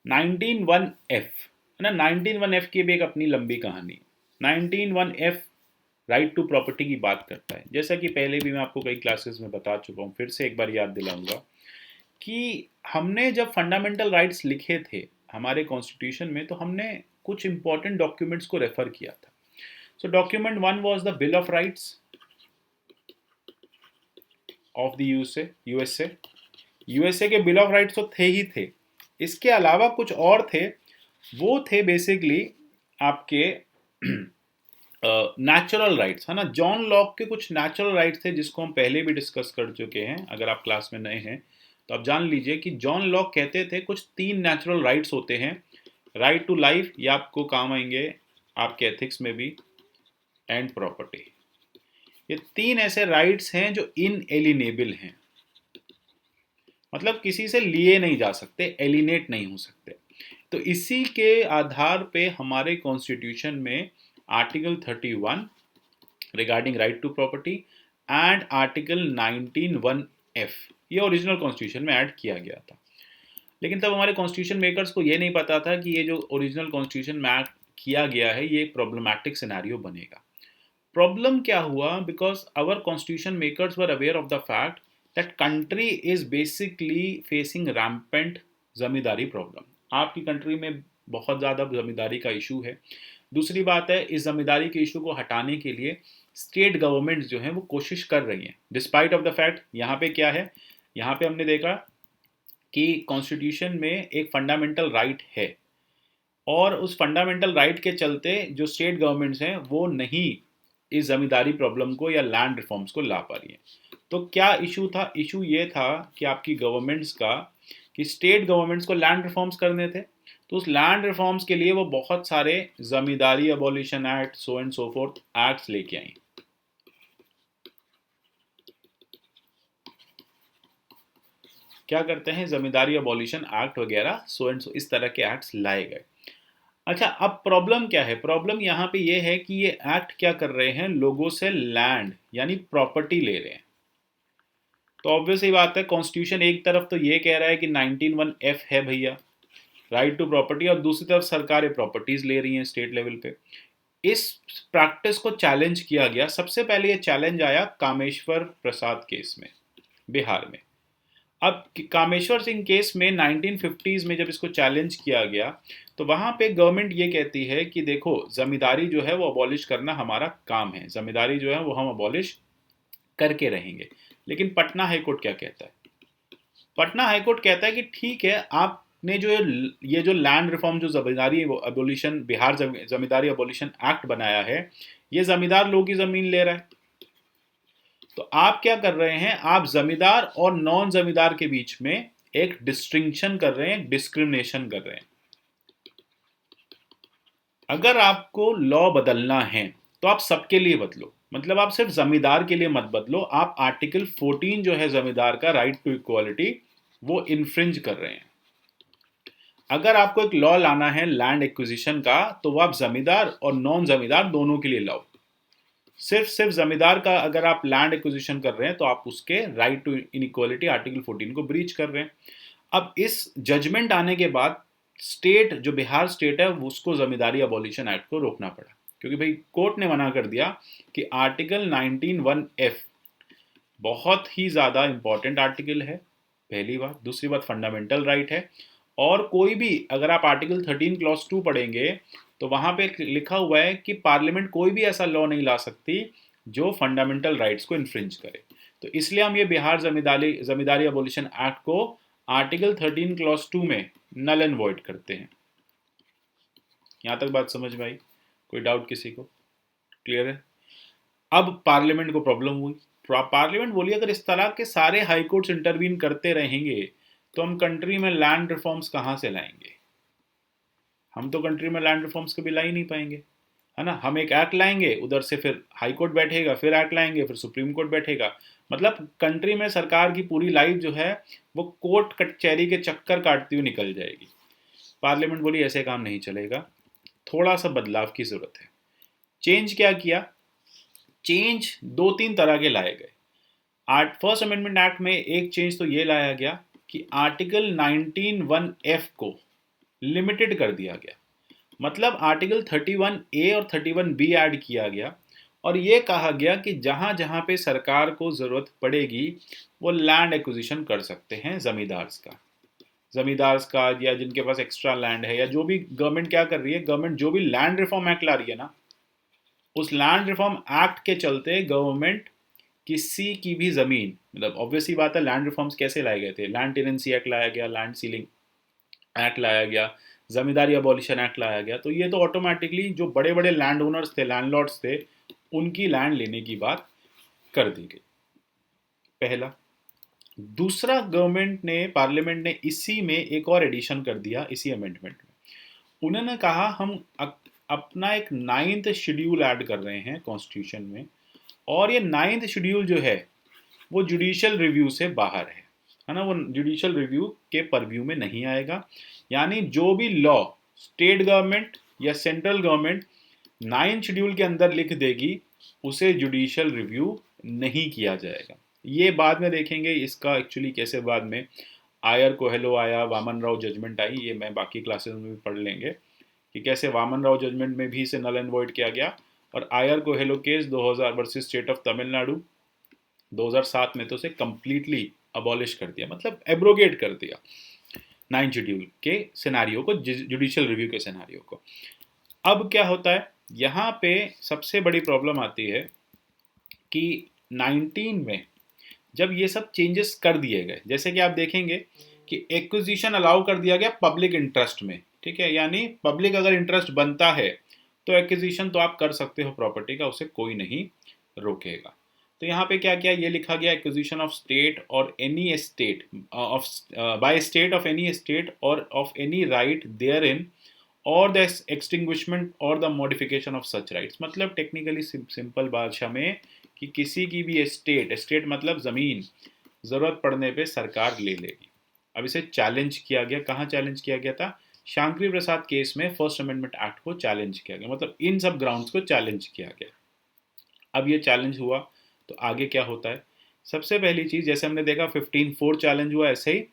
S1: 19(1)(f, है ना। 19(1)(f की भी एक अपनी लंबी कहानी। 19(1)(f राइट टू प्रॉपर्टी की बात करता है। जैसा कि पहले भी मैं आपको कई क्लासेस में बता चुका हूँ, फिर से एक बार याद दिलाऊंगा कि हमने जब फंडामेंटल राइट्स लिखे थे हमारे कॉन्स्टिट्यूशन में, तो हमने कुछ इंपॉर्टेंट डॉक्यूमेंट्स को रेफर किया था। So document 1 was the bill of rights of the USA के बिल ऑफ राइट्स तो थे ही थे, इसके अलावा कुछ और थे। वो थे बेसिकली आपके नेचुरल राइट्स, है ना। जॉन लॉक के कुछ नेचुरल राइट्स थे जिसको हम पहले भी डिस्कस कर चुके हैं। अगर आप क्लास में नए हैं तो आप जान लीजिए कि जॉन लॉक कहते थे कुछ 3 नेचुरल राइट्स होते हैं। राइट टू लाइफ, ये आपको काम आएंगे आपके एथिक्स में भी, एंड प्रॉपर्टी। ये 3 ऐसे राइट्स हैं जो इनएलिनेबल हैं, मतलब किसी से लिए नहीं जा सकते, एलिनेट नहीं हो सकते। तो इसी के आधार पे हमारे कॉन्स्टिट्यूशन में article 31 regarding right to property and article 19(1)(f ये ओरिजिनल कॉन्स्टिट्यूशन में ऐड किया गया था। लेकिन तब हमारे कॉन्स्टिट्यूशन मेकर्स को ये नहीं पता था कि ये जो ओरिजिनल कॉन्स्टिट्यूशन में ऐड किया गया है ये प्रॉब्लमैटिक सिनेरियो बनेगा। प्रॉब्लम क्या हुआ? Because our constitution makers were aware of the fact that country is basically facing rampant zamindari problem. आपकी कंट्री में बहुत ज़्यादा जमींदारी का इशू है। दूसरी बात है, इस जमींदारी के इशू को हटाने के लिए स्टेट गवर्नमेंट्स जो हैं वो कोशिश कर रही हैं, डिस्पाइट ऑफ द फैक्ट। यहाँ पे क्या है, यहाँ पे हमने देखा कि कॉन्स्टिट्यूशन में एक फंडामेंटल राइट है और उस फंडामेंटल राइट के चलते जो स्टेट गवर्नमेंट्स हैं वो नहीं इस जमींदारी प्रॉब्लम को या लैंड रिफॉर्म्स को ला पा रही है। तो क्या इशू था? इशू ये था कि आपकी गवर्नमेंट्स का, कि स्टेट गवर्नमेंट्स को लैंड रिफॉर्म्स करने थे, तो उस लैंड रिफॉर्म्स के लिए वो बहुत सारे zamindari abolition act, so and so forth acts लेके आई। क्या करते हैं, जमींदारी अबॉलिशन एक्ट वगैरह, सो एंड सो, इस तरह के एक्ट्स लाए गए। अच्छा, अब प्रॉब्लम क्या है? प्रॉब्लम यहाँ पे ये है कि ये एक्ट क्या कर रहे हैं, लोगों से लैंड यानी प्रॉपर्टी ले रहे हैं। तो ऑब्वियस ही बात है, कॉन्स्टिट्यूशन एक तरफ तो ये कह रहा है कि 19(1)(f है भैया राइट टू प्रॉपर्टी, और दूसरी तरफ सरकारें प्रॉपर्टीज ले रही हैं स्टेट लेवल पे। इस प्रैक्टिस को चैलेंज किया गया। सबसे पहले ये चैलेंज आया कामेश्वर प्रसाद केस में, बिहार में। अब कामेश्वर सिंह केस में 1950s में जब इसको चैलेंज किया गया तो वहां पे गवर्नमेंट ये कहती है कि देखो, जमींदारी जो है वो अबॉलिश करना हमारा काम है, जमींदारी जो है वो हम अबॉलिश करके रहेंगे। लेकिन पटना हाईकोर्ट क्या कहता है? पटना हाईकोर्ट कहता है कि ठीक है, आपने जो ये जो लैंड रिफॉर्म, जो जमींदारी अबोलिशन, बिहार जमींदारी अबोलिशन एक्ट बनाया है, ये जमींदार लोगों की जमीन ले रहा है। तो आप क्या कर रहे हैं, आप जमींदार और नॉन जमींदार के बीच में एक डिस्टिंक्शन कर रहे हैं, डिस्क्रिमिनेशन कर रहे हैं। अगर आपको लॉ बदलना है तो आप सबके लिए बदलो, मतलब आप सिर्फ जमींदार के लिए मत बदलो। आप आर्टिकल 14 जो है जमींदार का, राइट टू इक्वालिटी, वो इन्फ्रिंज कर रहे हैं। अगर आपको एक लॉ लाना है लैंड एक्विजिशन का, तो वो आप जमींदार और नॉन जमींदार दोनों के लिए लाओ। सिर्फ जमींदार का अगर आप लैंड एक्विजिशन कर रहे हैं तो आप उसके राइट टू इनइक्वालिटी आर्टिकल 14 को ब्रीच कर रहे हैं। अब इस जजमेंट आने के बाद स्टेट, जो बिहार स्टेट है, उसको जमींदारी अबॉलिशन एक्ट को रोकना पड़ा। क्योंकि भाई कोर्ट ने मना कर दिया कि आर्टिकल 19(1)(f बहुत ही ज़्यादा इंपॉर्टेंट आर्टिकल है, पहली बात। दूसरी बात, फंडामेंटल राइट है। और कोई भी, अगर आप आर्टिकल 13 क्लॉज 2 पढ़ेंगे तो वहाँ पे लिखा हुआ है कि पार्लियामेंट कोई भी ऐसा लॉ नहीं ला सकती जो फंडामेंटल राइट्स को इन्फ्रिंज करे। तो इसलिए हम ये बिहार जमींदारी एबोलिशन एक्ट को आर्टिकल 13 क्लॉज 2 में नल एंड वॉइड करते हैं। यहाँ तक बात समझ में आई? कोई डाउट किसी को? क्लियर है? अब पार्लियामेंट को प्रॉब्लम हुई। पार्लियामेंट बोली अगर इस तरह के सारे हाई कोर्ट्स इंटरवीन करते रहेंगे तो हम कंट्री में लैंड रिफॉर्म्स कहाँ से लाएंगे? हम तो कंट्री में लैंड रिफॉर्म्स कभी ला ही नहीं पाएंगे, है ना। हम एक एक्ट लाएंगे, उधर से फिर हाई कोर्ट बैठेगा, फिर एक्ट लाएंगे, फिर सुप्रीम कोर्ट बैठेगा। मतलब कंट्री में सरकार की पूरी लाइफ जो है वो कोर्ट कचहरी के चक्कर काटती हुई निकल जाएगी। पार्लियामेंट बोली ऐसे काम नहीं चलेगा, थोड़ा सा बदलाव की जरूरत है। चेंज क्या किया? चेंज दो तीन तरह के लाए गए। फर्स्ट अमेंडमेंट एक्ट में एक चेंज तो ये लाया गया कि आर्टिकल 19(1)(f को लिमिटेड कर दिया गया। मतलब आर्टिकल 31A और 31B ऐड किया गया और ये कहा गया कि जहां जहां पे सरकार को जरूरत पड़ेगी वो लैंड एक्विजिशन कर सकते हैं जमींदार्स का या जिनके पास एक्स्ट्रा लैंड है, या जो भी गवर्नमेंट क्या कर रही है, गवर्नमेंट जो भी लैंड रिफॉर्म एक्ट ला रही है ना, उस लैंड रिफॉर्म एक्ट के चलते गवर्नमेंट किसी की भी जमीन, मतलब ऑब्वियसली बात है, लैंड रिफॉर्म्स कैसे लाए गए थे? लैंड टेनेंसी एक्ट लाया गया, लैंड सीलिंग एक्ट लाया गया, जमींदारी अबॉलिशन एक्ट लाया गया। तो ये तो ऑटोमेटिकली जो बड़े बड़े लैंड ओनर्स थे, लैंडलॉर्ड्स थे, उनकी लैंड लेने की बात कर दी गई, पहला। दूसरा, गवर्नमेंट ने, पार्लियामेंट ने इसी में एक और एडिशन कर दिया, इसी अमेंडमेंट में उन्होंने कहा हम अपना एक 9th शेड्यूल ऐड कर रहे हैं कॉन्स्टिट्यूशन में, और ये 9th शेड्यूल जो है वो जुडिशियल रिव्यू से बाहर है ना, वो जुडिशियल रिव्यू के परव्यू में नहीं आएगा। यानी जो भी लॉ स्टेट गवर्नमेंट या सेंट्रल गवर्नमेंट 9th शेड्यूल के अंदर लिख देगी उसे जुडिशियल रिव्यू नहीं किया जाएगा। ये बाद में देखेंगे इसका एक्चुअली कैसे, बाद में आयर कोहेलो आया, वामन राव जजमेंट आई, ये मैं बाकी क्लासेस में भी पढ़ लेंगे कि कैसे वामन राव जजमेंट में भी इसे नल एंड वॉइड किया गया, और I R Coelho case 2000 versus state of Tamil Nadu 2007 में तो उसे कंप्लीटली अबॉलिश कर दिया, मतलब एब्रोगेट कर दिया 9th शेड्यूल के सिनारियो को, जुडिशियल रिव्यू के सिनारियो को। अब क्या होता है, यहाँ पे सबसे बड़ी प्रॉब्लम आती है कि 19 में जब ये सब चेंजेस कर दिए गए, जैसे कि आप देखेंगे कि एक्विजिशन अलाउ कर दिया गया पब्लिक इंटरेस्ट में, ठीक है, यानी पब्लिक अगर इंटरेस्ट बनता है तो एक्विजिशन तो आप कर सकते हो प्रॉपर्टी का, उसे कोई नहीं रोकेगा। तो यहाँ पे क्या क्या ये लिखा गया, एक्विजिशन ऑफ स्टेट और any estate of by state of any estate और of any right therein और द एक्सटिंग्विशमेंट और the modification of such rights. मतलब टेक्निकली सिंपल भाषा में कि किसी की भी एस्टेट मतलब ज़मीन ज़रूरत पड़ने पे सरकार ले लेगी। अब इसे चैलेंज किया गया, कहाँ चैलेंज किया गया था? शांकरी प्रसाद केस में फर्स्ट अमेंडमेंट एक्ट को चैलेंज किया गया, मतलब इन सब ग्राउंड्स को चैलेंज किया गया। अब ये चैलेंज हुआ तो आगे क्या होता है? सबसे पहली चीज़, जैसे हमने देखा 15(4) चैलेंज हुआ, ऐसे ही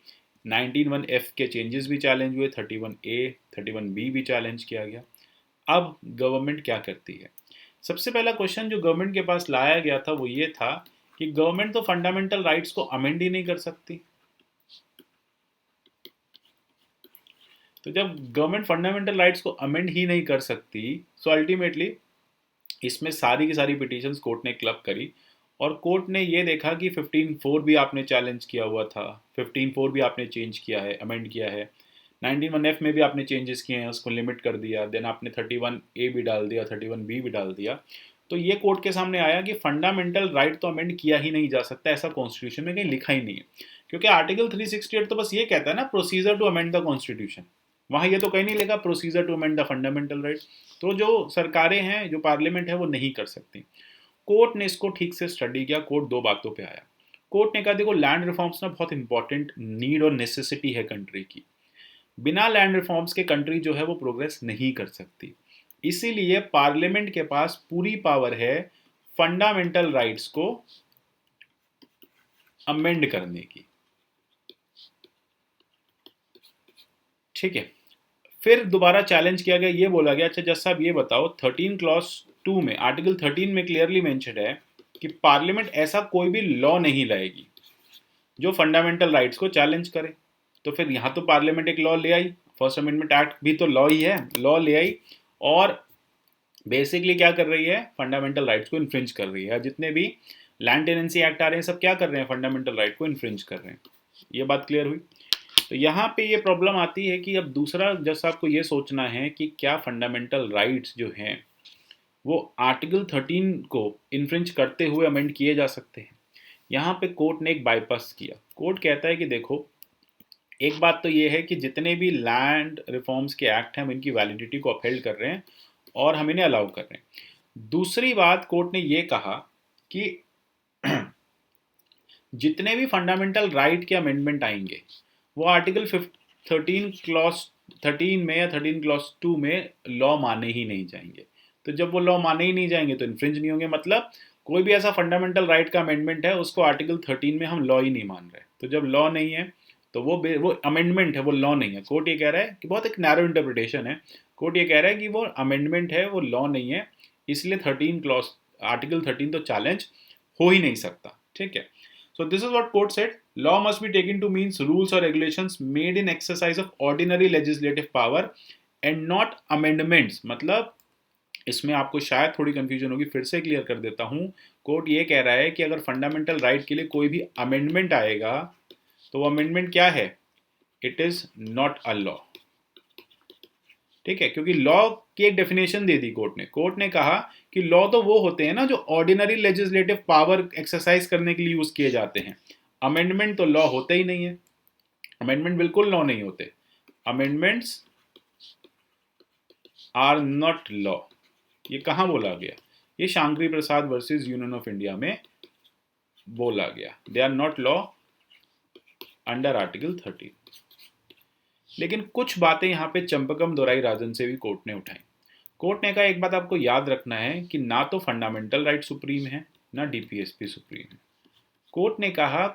S1: 19(1)(f के चेंजेस भी चैलेंज हुए, 31A 31B भी चैलेंज किया गया। अब गवर्नमेंट क्या करती है? सबसे पहला क्वेश्चन जो गवर्नमेंट के पास लाया गया था वो ये था कि गवर्नमेंट तो फंडामेंटल राइट्स को अमेंड ही नहीं कर सकती। तो जब गवर्नमेंट फंडामेंटल राइट्स को अमेंड ही नहीं कर सकती, सो अल्टीमेटली इसमें सारी की सारी पिटीशंस कोर्ट ने क्लब करी, और कोर्ट ने ये देखा कि 15(4) भी आपने चैलेंज किया हुआ था, 15(4) भी आपने चेंज किया है, अमेंड किया है, 19(1)(f) में भी आपने चेंजेस किए हैं, उसको लिमिट कर दिया, देन आपने 31A भी डाल दिया, 31B भी डाल दिया। तो ये कोर्ट के सामने आया कि फंडामेंटल राइट तो अमेंड किया ही नहीं जा सकता, ऐसा कॉन्स्टिट्यूशन में कहीं लिखा ही नहीं है। क्योंकि आर्टिकल 368 तो बस ये कहता है ना, procedure to amend the constitution, वहाँ ये तो कहीं नहीं लिखा procedure to amend the fundamental right. तो जो सरकारें हैं, जो पार्लियामेंट है, वो नहीं कर सकती। कोर्ट ने इसको ठीक से स्टडी किया, कोर्ट दो बातों पे आया। कोर्ट ने कहा देखो लैंड रिफॉर्म्स ना बहुत इंपॉर्टेंट नीड और नेसेसिटी है कंट्री की, बिना लैंड रिफॉर्म्स के कंट्री जो है वो प्रोग्रेस नहीं कर सकती। इसीलिए पार्लियामेंट के पास पूरी पावर है फंडामेंटल राइट्स को अमेंड करने की, ठीक है। फिर दोबारा चैलेंज किया गया, ये बोला गया अच्छा जज साहब ये बताओ 13 क्लॉज 2 में, आर्टिकल 13 में क्लियरली मेंशन है कि पार्लियामेंट ऐसा कोई भी लॉ नहीं लाएगी जो फंडामेंटल राइट्स को चैलेंज करे। तो फिर यहाँ तो पार्लियामेंट एक लॉ ले आई, फर्स्ट अमेंडमेंट एक्ट भी तो लॉ ही है, लॉ ले आई और बेसिकली क्या कर रही है, फंडामेंटल राइट्स को इन्फ्रिंज कर रही है। जितने भी लैंड टेनेंसी एक्ट आ रहे हैं सब क्या कर रहे हैं, फंडामेंटल राइट को इन्फ्रिंज कर रहे हैं। ये बात क्लियर हुई। तो यहाँ पे ये प्रॉब्लम आती है कि अब दूसरा जज साहब को ये सोचना है कि क्या फंडामेंटल राइट्स जो हैं वो आर्टिकल 13 को इन्फ्रिंज करते हुए अमेंड किए जा सकते हैं। यहाँ पे कोर्ट ने एक बाईपास किया। कोर्ट कहता है कि देखो, एक बात तो ये है कि जितने भी लैंड रिफॉर्म्स के एक्ट हैं हम इनकी वैलिडिटी को अपहेल्ड कर रहे हैं और हम इन्हें अलाउ कर रहे हैं। दूसरी बात कोर्ट ने ये कहा कि जितने भी फंडामेंटल राइट के अमेंडमेंट आएंगे वो आर्टिकल 13 क्लॉज 13 में या 13 क्लॉज 2 में लॉ माने ही नहीं जाएंगे। तो जब वो लॉ माने ही नहीं जाएंगे तो इन्फ्रिंज नहीं होंगे, मतलब कोई भी ऐसा फंडामेंटल राइट का अमेंडमेंट है उसको आर्टिकल 13 में हम लॉ ही नहीं मान रहे। तो जब लॉ नहीं है तो वो अमेंडमेंट है, वो लॉ नहीं है। कोर्ट ये कह रहा है कि बहुत एक नैरो इंटरप्रिटेशन है, कोर्ट ये कह रहा है कि वो अमेंडमेंट है वो लॉ नहीं है, इसलिए 13 क्लॉज आर्टिकल 13 तो चैलेंज हो ही नहीं सकता। ठीक है, so this is what court said. Law must be taken to means rules or regulations made in exercise of ordinary legislative power and not amendments। मतलब इसमें आपको शायद थोड़ी कंफ्यूजन होगी, फिर से क्लियर कर देता हूं। कोर्ट ये कह रहा है कि अगर फंडामेंटल राइट के लिए कोई भी अमेंडमेंट आएगा तो वो अमेंडमेंट क्या है, it is not a law. ठीक है, क्योंकि लॉ की एक डेफिनेशन दे दी कोर्ट ने। कोर्ट ने कहा कि लॉ तो वो होते हैं ना जो ऑर्डिनरी लेजिस्लेटिव पावर एक्सरसाइज करने के लिए यूज किए जाते हैं। अमेंडमेंट तो लॉ होते ही नहीं है, अमेंडमेंट बिल्कुल लॉ नहीं होते। Amendments are not law. ये कहाँ बोला गया, ये Shankari Prasad versus union of India में बोला गया। They are not law under article 13। लेकिन कुछ बातें यहाँ पे चंपकम दोराई राजन से भी कोर्ट ने उठाई। कोर्ट ने कहा एक बात आपको याद रखना है कि ना तो फंडामेंटल राइट सुप्रीम है ना डीपीएसपी सुप्रीम है। कोर्ट ने कहा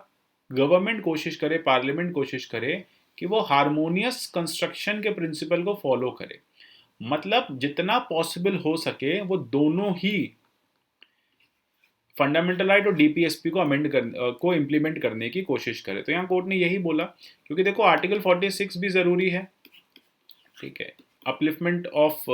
S1: गवर्नमेंट कोशिश करे, पार्लियामेंट कोशिश करे कि वो हारमोनियस कंस्ट्रक्शन के प्रिंसिपल को फॉलो करे, मतलब जितना पॉसिबल हो सके वो दोनों ही फंडामेंटल राइट और डीपीएसपी को को इम्प्लीमेंट करने की कोशिश करे। तो यहाँ कोर्ट ने यही बोला, क्योंकि देखो आर्टिकल 46 भी जरूरी है, ठीक है, अपलिफ्टमेंट ऑफ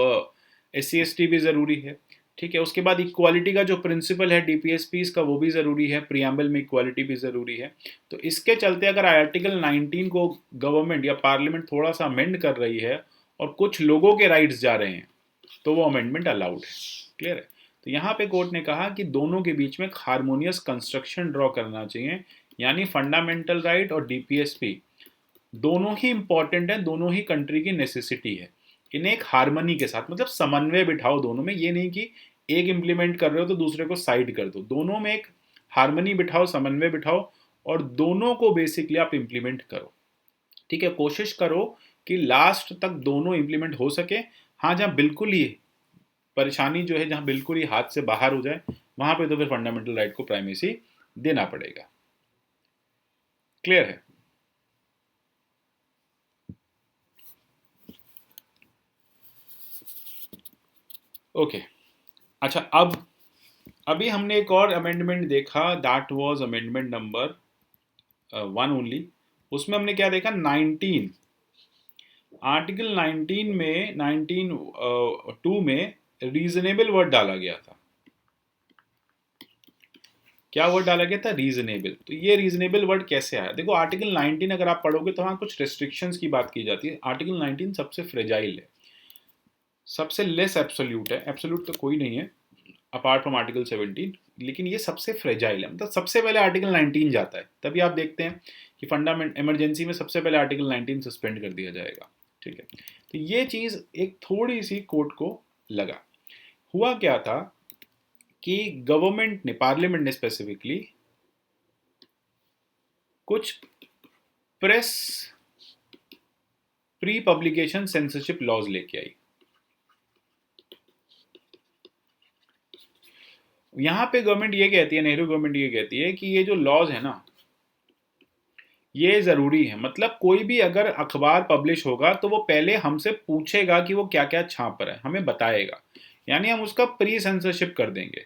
S1: SC ST भी ज़रूरी है। ठीक है, उसके बाद इक्वालिटी का जो प्रिंसिपल है डीपीएसपी का वो भी ज़रूरी है, प्रियम्बल में इक्वालिटी भी ज़रूरी है। तो इसके चलते अगर आर्टिकल 19 को गवर्नमेंट या पार्लियामेंट थोड़ा सा अमेंड कर रही है और कुछ लोगों के राइट्स जा रहे हैं तो वो अमेंडमेंट अलाउड है। क्लियर है। तो यहाँ पे कोर्ट ने कहा कि दोनों के बीच में एक हारमोनियस कंस्ट्रक्शन ड्रॉ करना चाहिए, यानी फंडामेंटल राइट और डीपीएसपी दोनों ही इंपॉर्टेंट है, दोनों ही कंट्री की नेसेसिटी है। इन्हें एक हारमनी के साथ, मतलब समन्वय बिठाओ दोनों में, ये नहीं कि एक इम्प्लीमेंट कर रहे हो तो दूसरे को साइड कर दो। दोनों में एक हारमनी बिठाओ, समन्वय बिठाओ और दोनों को बेसिकली आप इम्प्लीमेंट करो। ठीक है, कोशिश करो कि लास्ट तक दोनों इम्प्लीमेंट हो सके। हाँ, जहाँ बिल्कुल ही परेशानी जो है, जहाँ बिल्कुल ही हाथ से बाहर हो जाए, वहां पे तो फिर फंडामेंटल राइट को प्राइमेसी देना पड़ेगा। क्लियर है। ओके अच्छा, अब अभी हमने एक और अमेंडमेंट देखा, that was amendment number 1 only. उसमें हमने क्या देखा, 19 आर्टिकल 19 में 19(2) में रीजनेबल वर्ड डाला गया था। क्या वर्ड डाला गया था, रीजनेबल। तो ये रीजनेबल वर्ड कैसे आया, देखो आर्टिकल 19 अगर आप पढ़ोगे तो वहाँ कुछ रेस्ट्रिक्शंस की बात की जाती है। आर्टिकल 19 सबसे फ्रेजाइल है, सबसे लेस एब्सोल्यूट है, एब्सोल्यूट तो कोई नहीं है अपार्ट फ्रॉम आर्टिकल 17, लेकिन ये सबसे फ्रेजाइल है। मतलब सबसे पहले आर्टिकल 19 जाता है, तभी आप देखते हैं कि फंडामेंट इमरजेंसी में सबसे पहले आर्टिकल 19 सस्पेंड कर दिया जाएगा। ठीक है, तो ये चीज़ एक थोड़ी सी कोर्ट को लगा। हुआ क्या था कि गवर्नमेंट ने, पार्लियामेंट ने स्पेसिफिकली कुछ press pre publication censorship laws लेके आई। यहां पे गवर्नमेंट ये कहती है, नेहरू गवर्नमेंट ये कहती है कि ये जो लॉज है ना, ये ज़रूरी है, मतलब कोई भी अगर अखबार पब्लिश होगा तो वो पहले हमसे पूछेगा कि वो क्या क्या छाप रहा है, हमें बताएगा, यानी हम उसका प्री सेंसरशिप कर देंगे।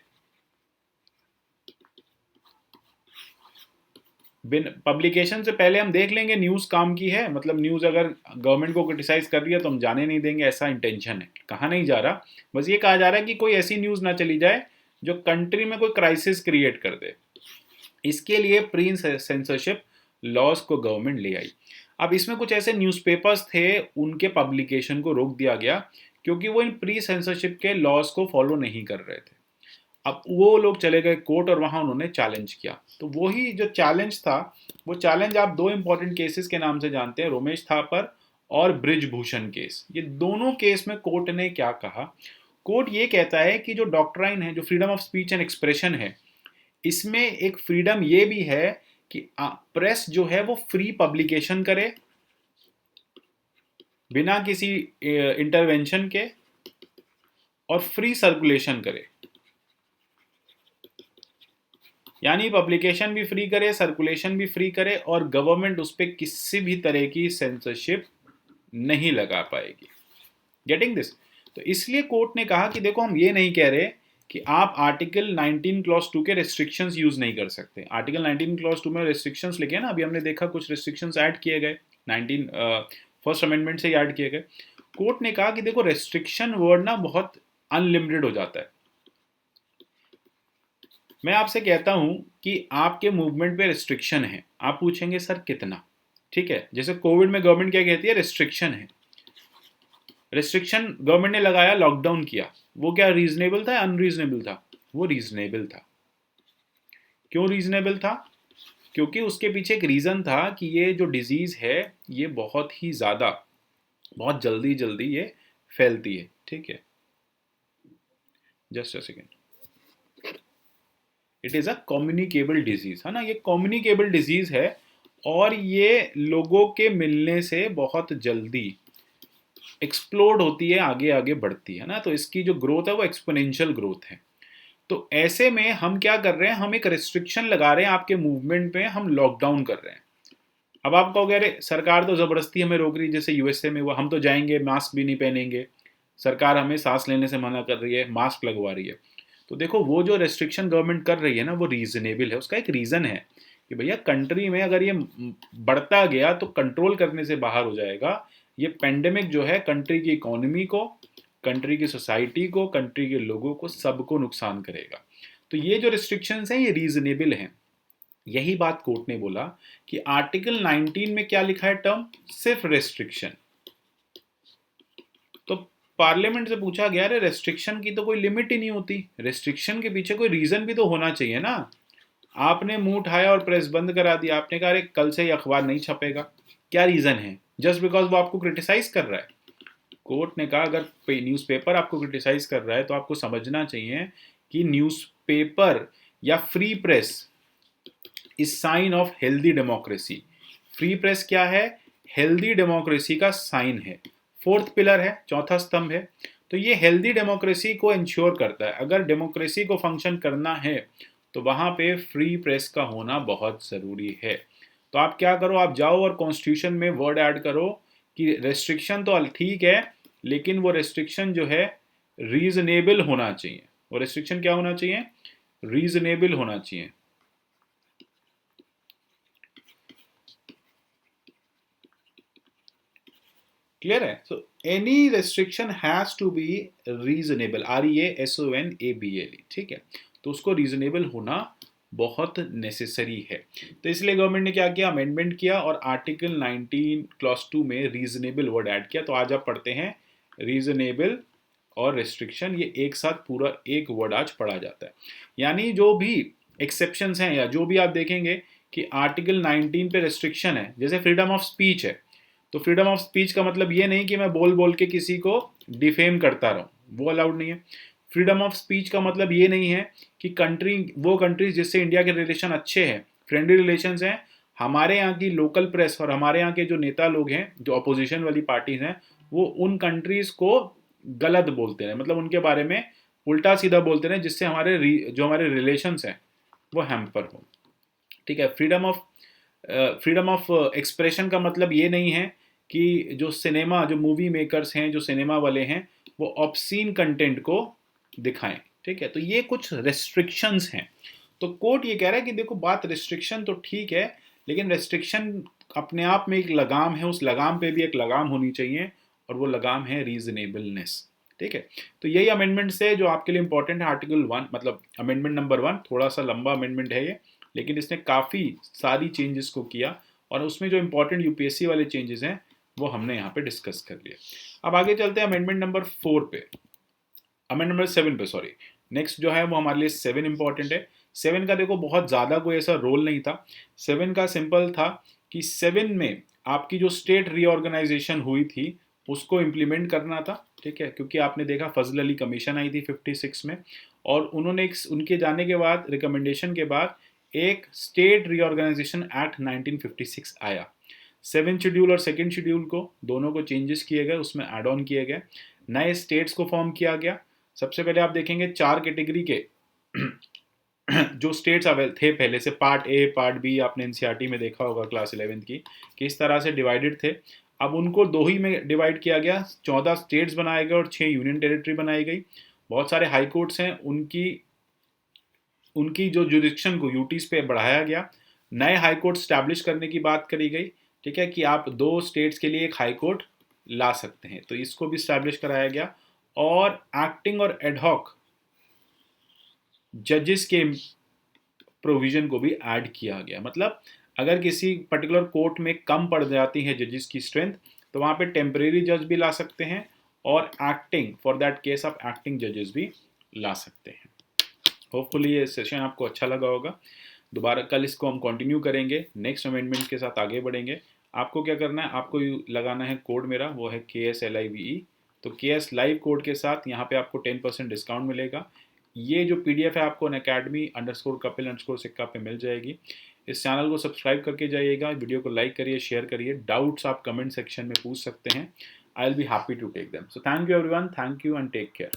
S1: बिन पब्लिकेशन से पहले हम देख लेंगे न्यूज़ काम की है, मतलब न्यूज़ अगर गवर्नमेंट को क्रिटिसाइज कर रही है तो हम जाने नहीं देंगे, ऐसा इंटेंशन है, कहा नहीं जा रहा। बस ये कहा जा रहा है कि कोई ऐसी न्यूज़ ना चली जाए जो कंट्री में कोई क्राइसिस क्रिएट कर दे। इसके लिए प्री सेंसरशिप लॉज को गवर्नमेंट ले आई। अब इसमें कुछ ऐसे न्यूज़पेपर्स थे, उनके पब्लिकेशन को रोक दिया गया क्योंकि वो इन प्री सेंसरशिप के लॉज को फॉलो नहीं कर रहे थे। अब वो लोग चले गए कोर्ट और वहां उन्होंने चैलेंज किया, तो वही जो चैलेंज था, वो चैलेंज आप दो इंपॉर्टेंट केसेस के नाम से जानते हैं, रोमेश थापर और ब्रिजभूषण केस। ये दोनों केस में कोर्ट ने क्या कहा? कोर्ट ये कहता है कि जो डॉक्ट्राइन है, जो freedom of speech and expression है, इसमें एक फ्रीडम ये भी है कि प्रेस जो है वो फ्री पब्लिकेशन करे बिना किसी इंटरवेंशन के, और फ्री सर्कुलेशन करे, यानी पब्लिकेशन भी फ्री करे, सर्कुलेशन भी फ्री करे, और गवर्नमेंट उस पर किसी भी तरह की सेंसरशिप नहीं लगा पाएगी। Getting this? तो इसलिए कोर्ट ने कहा कि देखो, हम ये नहीं कह रहे कि आप आर्टिकल 19 क्लॉज 2 के रेस्ट्रिक्शंस यूज नहीं कर सकते। आर्टिकल 19 क्लॉज 2 में रेस्ट्रिक्शंस लिखे हैं ना, अभी हमने देखा कुछ रेस्ट्रिक्शंस ऐड किए गए, 19 फर्स्ट अमेंडमेंट से ही ऐड किए गए। कोर्ट ने कहा कि देखो, रेस्ट्रिक्शन वर्ड ना बहुत अनलिमिटेड हो जाता है। मैं आपसे कहता हूं कि आपके मूवमेंट पे रिस्ट्रिक्शन है, आप पूछेंगे सर कितना? ठीक है, जैसे कोविड में गवर्नमेंट क्या कहती है, रिस्ट्रिक्शन है। रिस्ट्रिक्शन गवर्नमेंट ने लगाया, लॉकडाउन किया, वो क्या रीजनेबल था, अनरीजनेबल था? वो रीजनेबल था। क्यों रीजनेबल था? क्योंकि उसके पीछे एक रीजन था कि ये जो डिजीज है, ये बहुत ही ज्यादा, बहुत जल्दी जल्दी ये फैलती है। ठीक है, just a second. It is a communicable disease, है ना, ये कम्युनिकेबल डिजीज है, और ये लोगों के मिलने से बहुत जल्दी एक्सप्लोड होती है, आगे आगे बढ़ती है ना, तो इसकी जो ग्रोथ है वो एक्सपोनेंशियल ग्रोथ है। तो ऐसे में हम क्या कर रहे हैं, हम एक रिस्ट्रिक्शन लगा रहे हैं आपके मूवमेंट पे, हम लॉकडाउन कर रहे हैं। अब आप कहोगे अरे सरकार तो ज़बरदस्ती हमें रोक रही है, जैसे यूएसए में हुआ, हम तो जाएंगे, मास्क भी नहीं पहनेंगे, सरकार हमें सांस लेने से मना कर रही है, मास्क लगवा रही है। तो देखो, वो जो रेस्ट्रिक्शन गवर्नमेंट कर रही है ना, वो रीजनेबल है, उसका एक रीज़न है कि भैया कंट्री में अगर ये बढ़ता गया तो कंट्रोल करने से बाहर हो जाएगा। ये पेंडेमिक जो है कंट्री की इकोनॉमी को, कंट्री की सोसाइटी को, कंट्री के लोगों को, सबको नुकसान करेगा। तो ये जो रिस्ट्रिक्शंस हैं ये रीजनेबल हैं। यही बात कोर्ट ने बोला कि आर्टिकल 19 में क्या लिखा है टर्म, सिर्फ रेस्ट्रिक्शन। तो पार्लियामेंट से पूछा गया, अरे रेस्ट्रिक्शन की तो कोई लिमिट ही नहीं होती, रेस्ट्रिक्शन के पीछे कोई रीजन भी तो होना चाहिए ना। आपने मुंह उठाया और प्रेस बंद करा दिया, आपने कहा अरे कल से ये अखबार नहीं छपेगा, क्या रीजन है? जस्ट बिकॉज वो आपको क्रिटिसाइज कर रहा है। कोर्ट ने कहा अगर न्यूज़पेपर आपको क्रिटिसाइज कर रहा है तो आपको समझना चाहिए कि न्यूज़पेपर या free press is sine of healthy democracy. Free press क्या है? हेल्दी डेमोक्रेसी का साइन है, फोर्थ पिलर है, चौथा स्तंभ है। तो ये हेल्दी डेमोक्रेसी को इंश्योर करता है। अगर डेमोक्रेसी को फंक्शन करना है तो वहाँ पे फ्री प्रेस का होना बहुत ज़रूरी है। तो आप क्या करो, आप जाओ और कॉन्स्टिट्यूशन में वर्ड ऐड करो कि रेस्ट्रिक्शन तो ठीक है, लेकिन वो रेस्ट्रिक्शन जो है रीजनेबल होना चाहिए। वो रेस्ट्रिक्शन क्या होना चाहिए? रीजनेबल होना चाहिए। क्लियर है? So any restriction has to be reasonable, REASONABLE, ठीक है? तो उसको रीजनेबल होना बहुत नेसेसरी है। तो इसलिए गवर्नमेंट ने क्या किया, अमेंडमेंट किया और आर्टिकल 19 क्लॉज 2 में रीजनेबल वर्ड ऐड किया। तो आज आप पढ़ते हैं रीजनेबल और रेस्ट्रिक्शन, ये एक साथ पूरा एक वर्ड आज पढ़ा जाता है। यानी जो भी एक्सेप्शंस हैं या जो भी आप देखेंगे कि आर्टिकल 19 पे रेस्ट्रिक्शन है, जैसे फ्रीडम ऑफ स्पीच है, तो फ्रीडम ऑफ स्पीच का मतलब ये नहीं कि मैं बोल बोल के किसी को डिफेम करता रहूं, वो अलाउड नहीं है। फ्रीडम ऑफ स्पीच का मतलब ये नहीं है कि वो कंट्रीज जिससे इंडिया के रिलेशन अच्छे हैं, फ्रेंडली रिलेशंस हैं, हमारे यहाँ की लोकल प्रेस और हमारे यहाँ के जो नेता लोग हैं, जो अपोजिशन वाली पार्टीज हैं, वो उन कंट्रीज को गलत बोलते हैं, मतलब उनके बारे में उल्टा सीधा बोलते हैं, जिससे जो हमारे रिलेशंस हैं वो हैम्पर हो। ठीक है, freedom of freedom of expression का मतलब ये नहीं है कि जो मूवी मेकर्स हैं, जो सिनेमा वाले हैं, वो ऑब्सीन कंटेंट को दिखाएं। ठीक है, तो ये कुछ रेस्ट्रिक्शंस हैं। तो कोर्ट ये कह रहा है कि देखो, बात रिस्ट्रिक्शन तो ठीक है, लेकिन रेस्ट्रिक्शन अपने आप में एक लगाम है, उस लगाम पे भी एक लगाम होनी चाहिए, और वो लगाम है रीजनेबलनेस। ठीक है, तो यही अमेंडमेंट्स है जो आपके लिए इंपॉर्टेंट है। आर्टिकल 1 मतलब अमेंडमेंट नंबर 1, थोड़ा सा लंबा अमेंडमेंट है ये, लेकिन इसने काफ़ी सारी चेंजेस को किया, और उसमें जो इंपॉर्टेंट यूपीएससी वाले चेंजेस हैं वो हमने यहाँ पे डिस्कस कर लिए। अब आगे चलते हैं अमेंडमेंट नंबर 4 पे, अमेंडमेंट नंबर 7 पे, सॉरी। नेक्स्ट जो है वो हमारे लिए 7 इंपॉर्टेंट है। 7 का देखो बहुत ज़्यादा कोई ऐसा रोल नहीं था। 7 का सिंपल था कि 7 में आपकी जो स्टेट रीऑर्गेनाइजेशन हुई थी उसको इम्प्लीमेंट करना था। ठीक है, क्योंकि आपने देखा फजल अली कमीशन आई थी 56 में, और उन्होंने उनके जाने के बाद, रिकमेंडेशन के बाद, एक स्टेट रीऑर्गेनाइजेशन एक्ट 1956 आया। 7 शेड्यूल और सेकेंड शेड्यूल को, दोनों को चेंजेस किए गए, उसमें एड ऑन किए गए, नए स्टेट्स को फॉर्म किया गया। सबसे पहले आप देखेंगे 4 कैटेगरी के जो स्टेट्स अवेल थे पहले से, पार्ट ए, पार्ट बी, आपने एनसीईआरटी में देखा होगा क्लास 11th की, किस तरह से डिवाइडेड थे। अब उनको 2 ही में डिवाइड किया गया, 14 स्टेट्स बनाए गए और 6 यूनियन टेरिटरी बनाई गई। बहुत सारे हाई कोर्ट्स हैं, उनकी उनकी जो जुरिडिक्शन को यूटीज पे बढ़ाया गया। नए हाई कोर्ट स्टैब्लिश करने की बात करी गई। ठीक है, कि आप 2 स्टेट्स के लिए एक हाई कोर्ट ला सकते हैं, तो इसको भी स्टैब्लिश कराया गया। और एक्टिंग और एडहॉक जजेस के प्रोविजन को भी ऐड किया गया। मतलब अगर किसी पर्टिकुलर कोर्ट में कम पड़ जाती है जजेस की स्ट्रेंथ, तो वहाँ पे टेम्परेरी जज भी ला सकते हैं, और एक्टिंग फॉर दैट केस आप एक्टिंग जजेस भी ला सकते हैं। होपफुली ये सेशन आपको अच्छा लगा होगा। दोबारा कल इसको हम कंटिन्यू करेंगे, नेक्स्ट अमेंडमेंट के साथ आगे बढ़ेंगे। आपको क्या करना है, आपको लगाना है कोड मेरा, वो है KSLIVE। तो KS लाइव कोड के साथ यहाँ पे आपको 10% डिस्काउंट मिलेगा। ये जो PDF है आपको academy_kapil_sikka पे मिल जाएगी। इस चैनल को सब्सक्राइब करके जाइएगा, वीडियो को लाइक करिए, शेयर करिए। डाउट्स आप कमेंट सेक्शन में पूछ सकते हैं, I will be happy to take them. So thank you everyone, thank you and take care.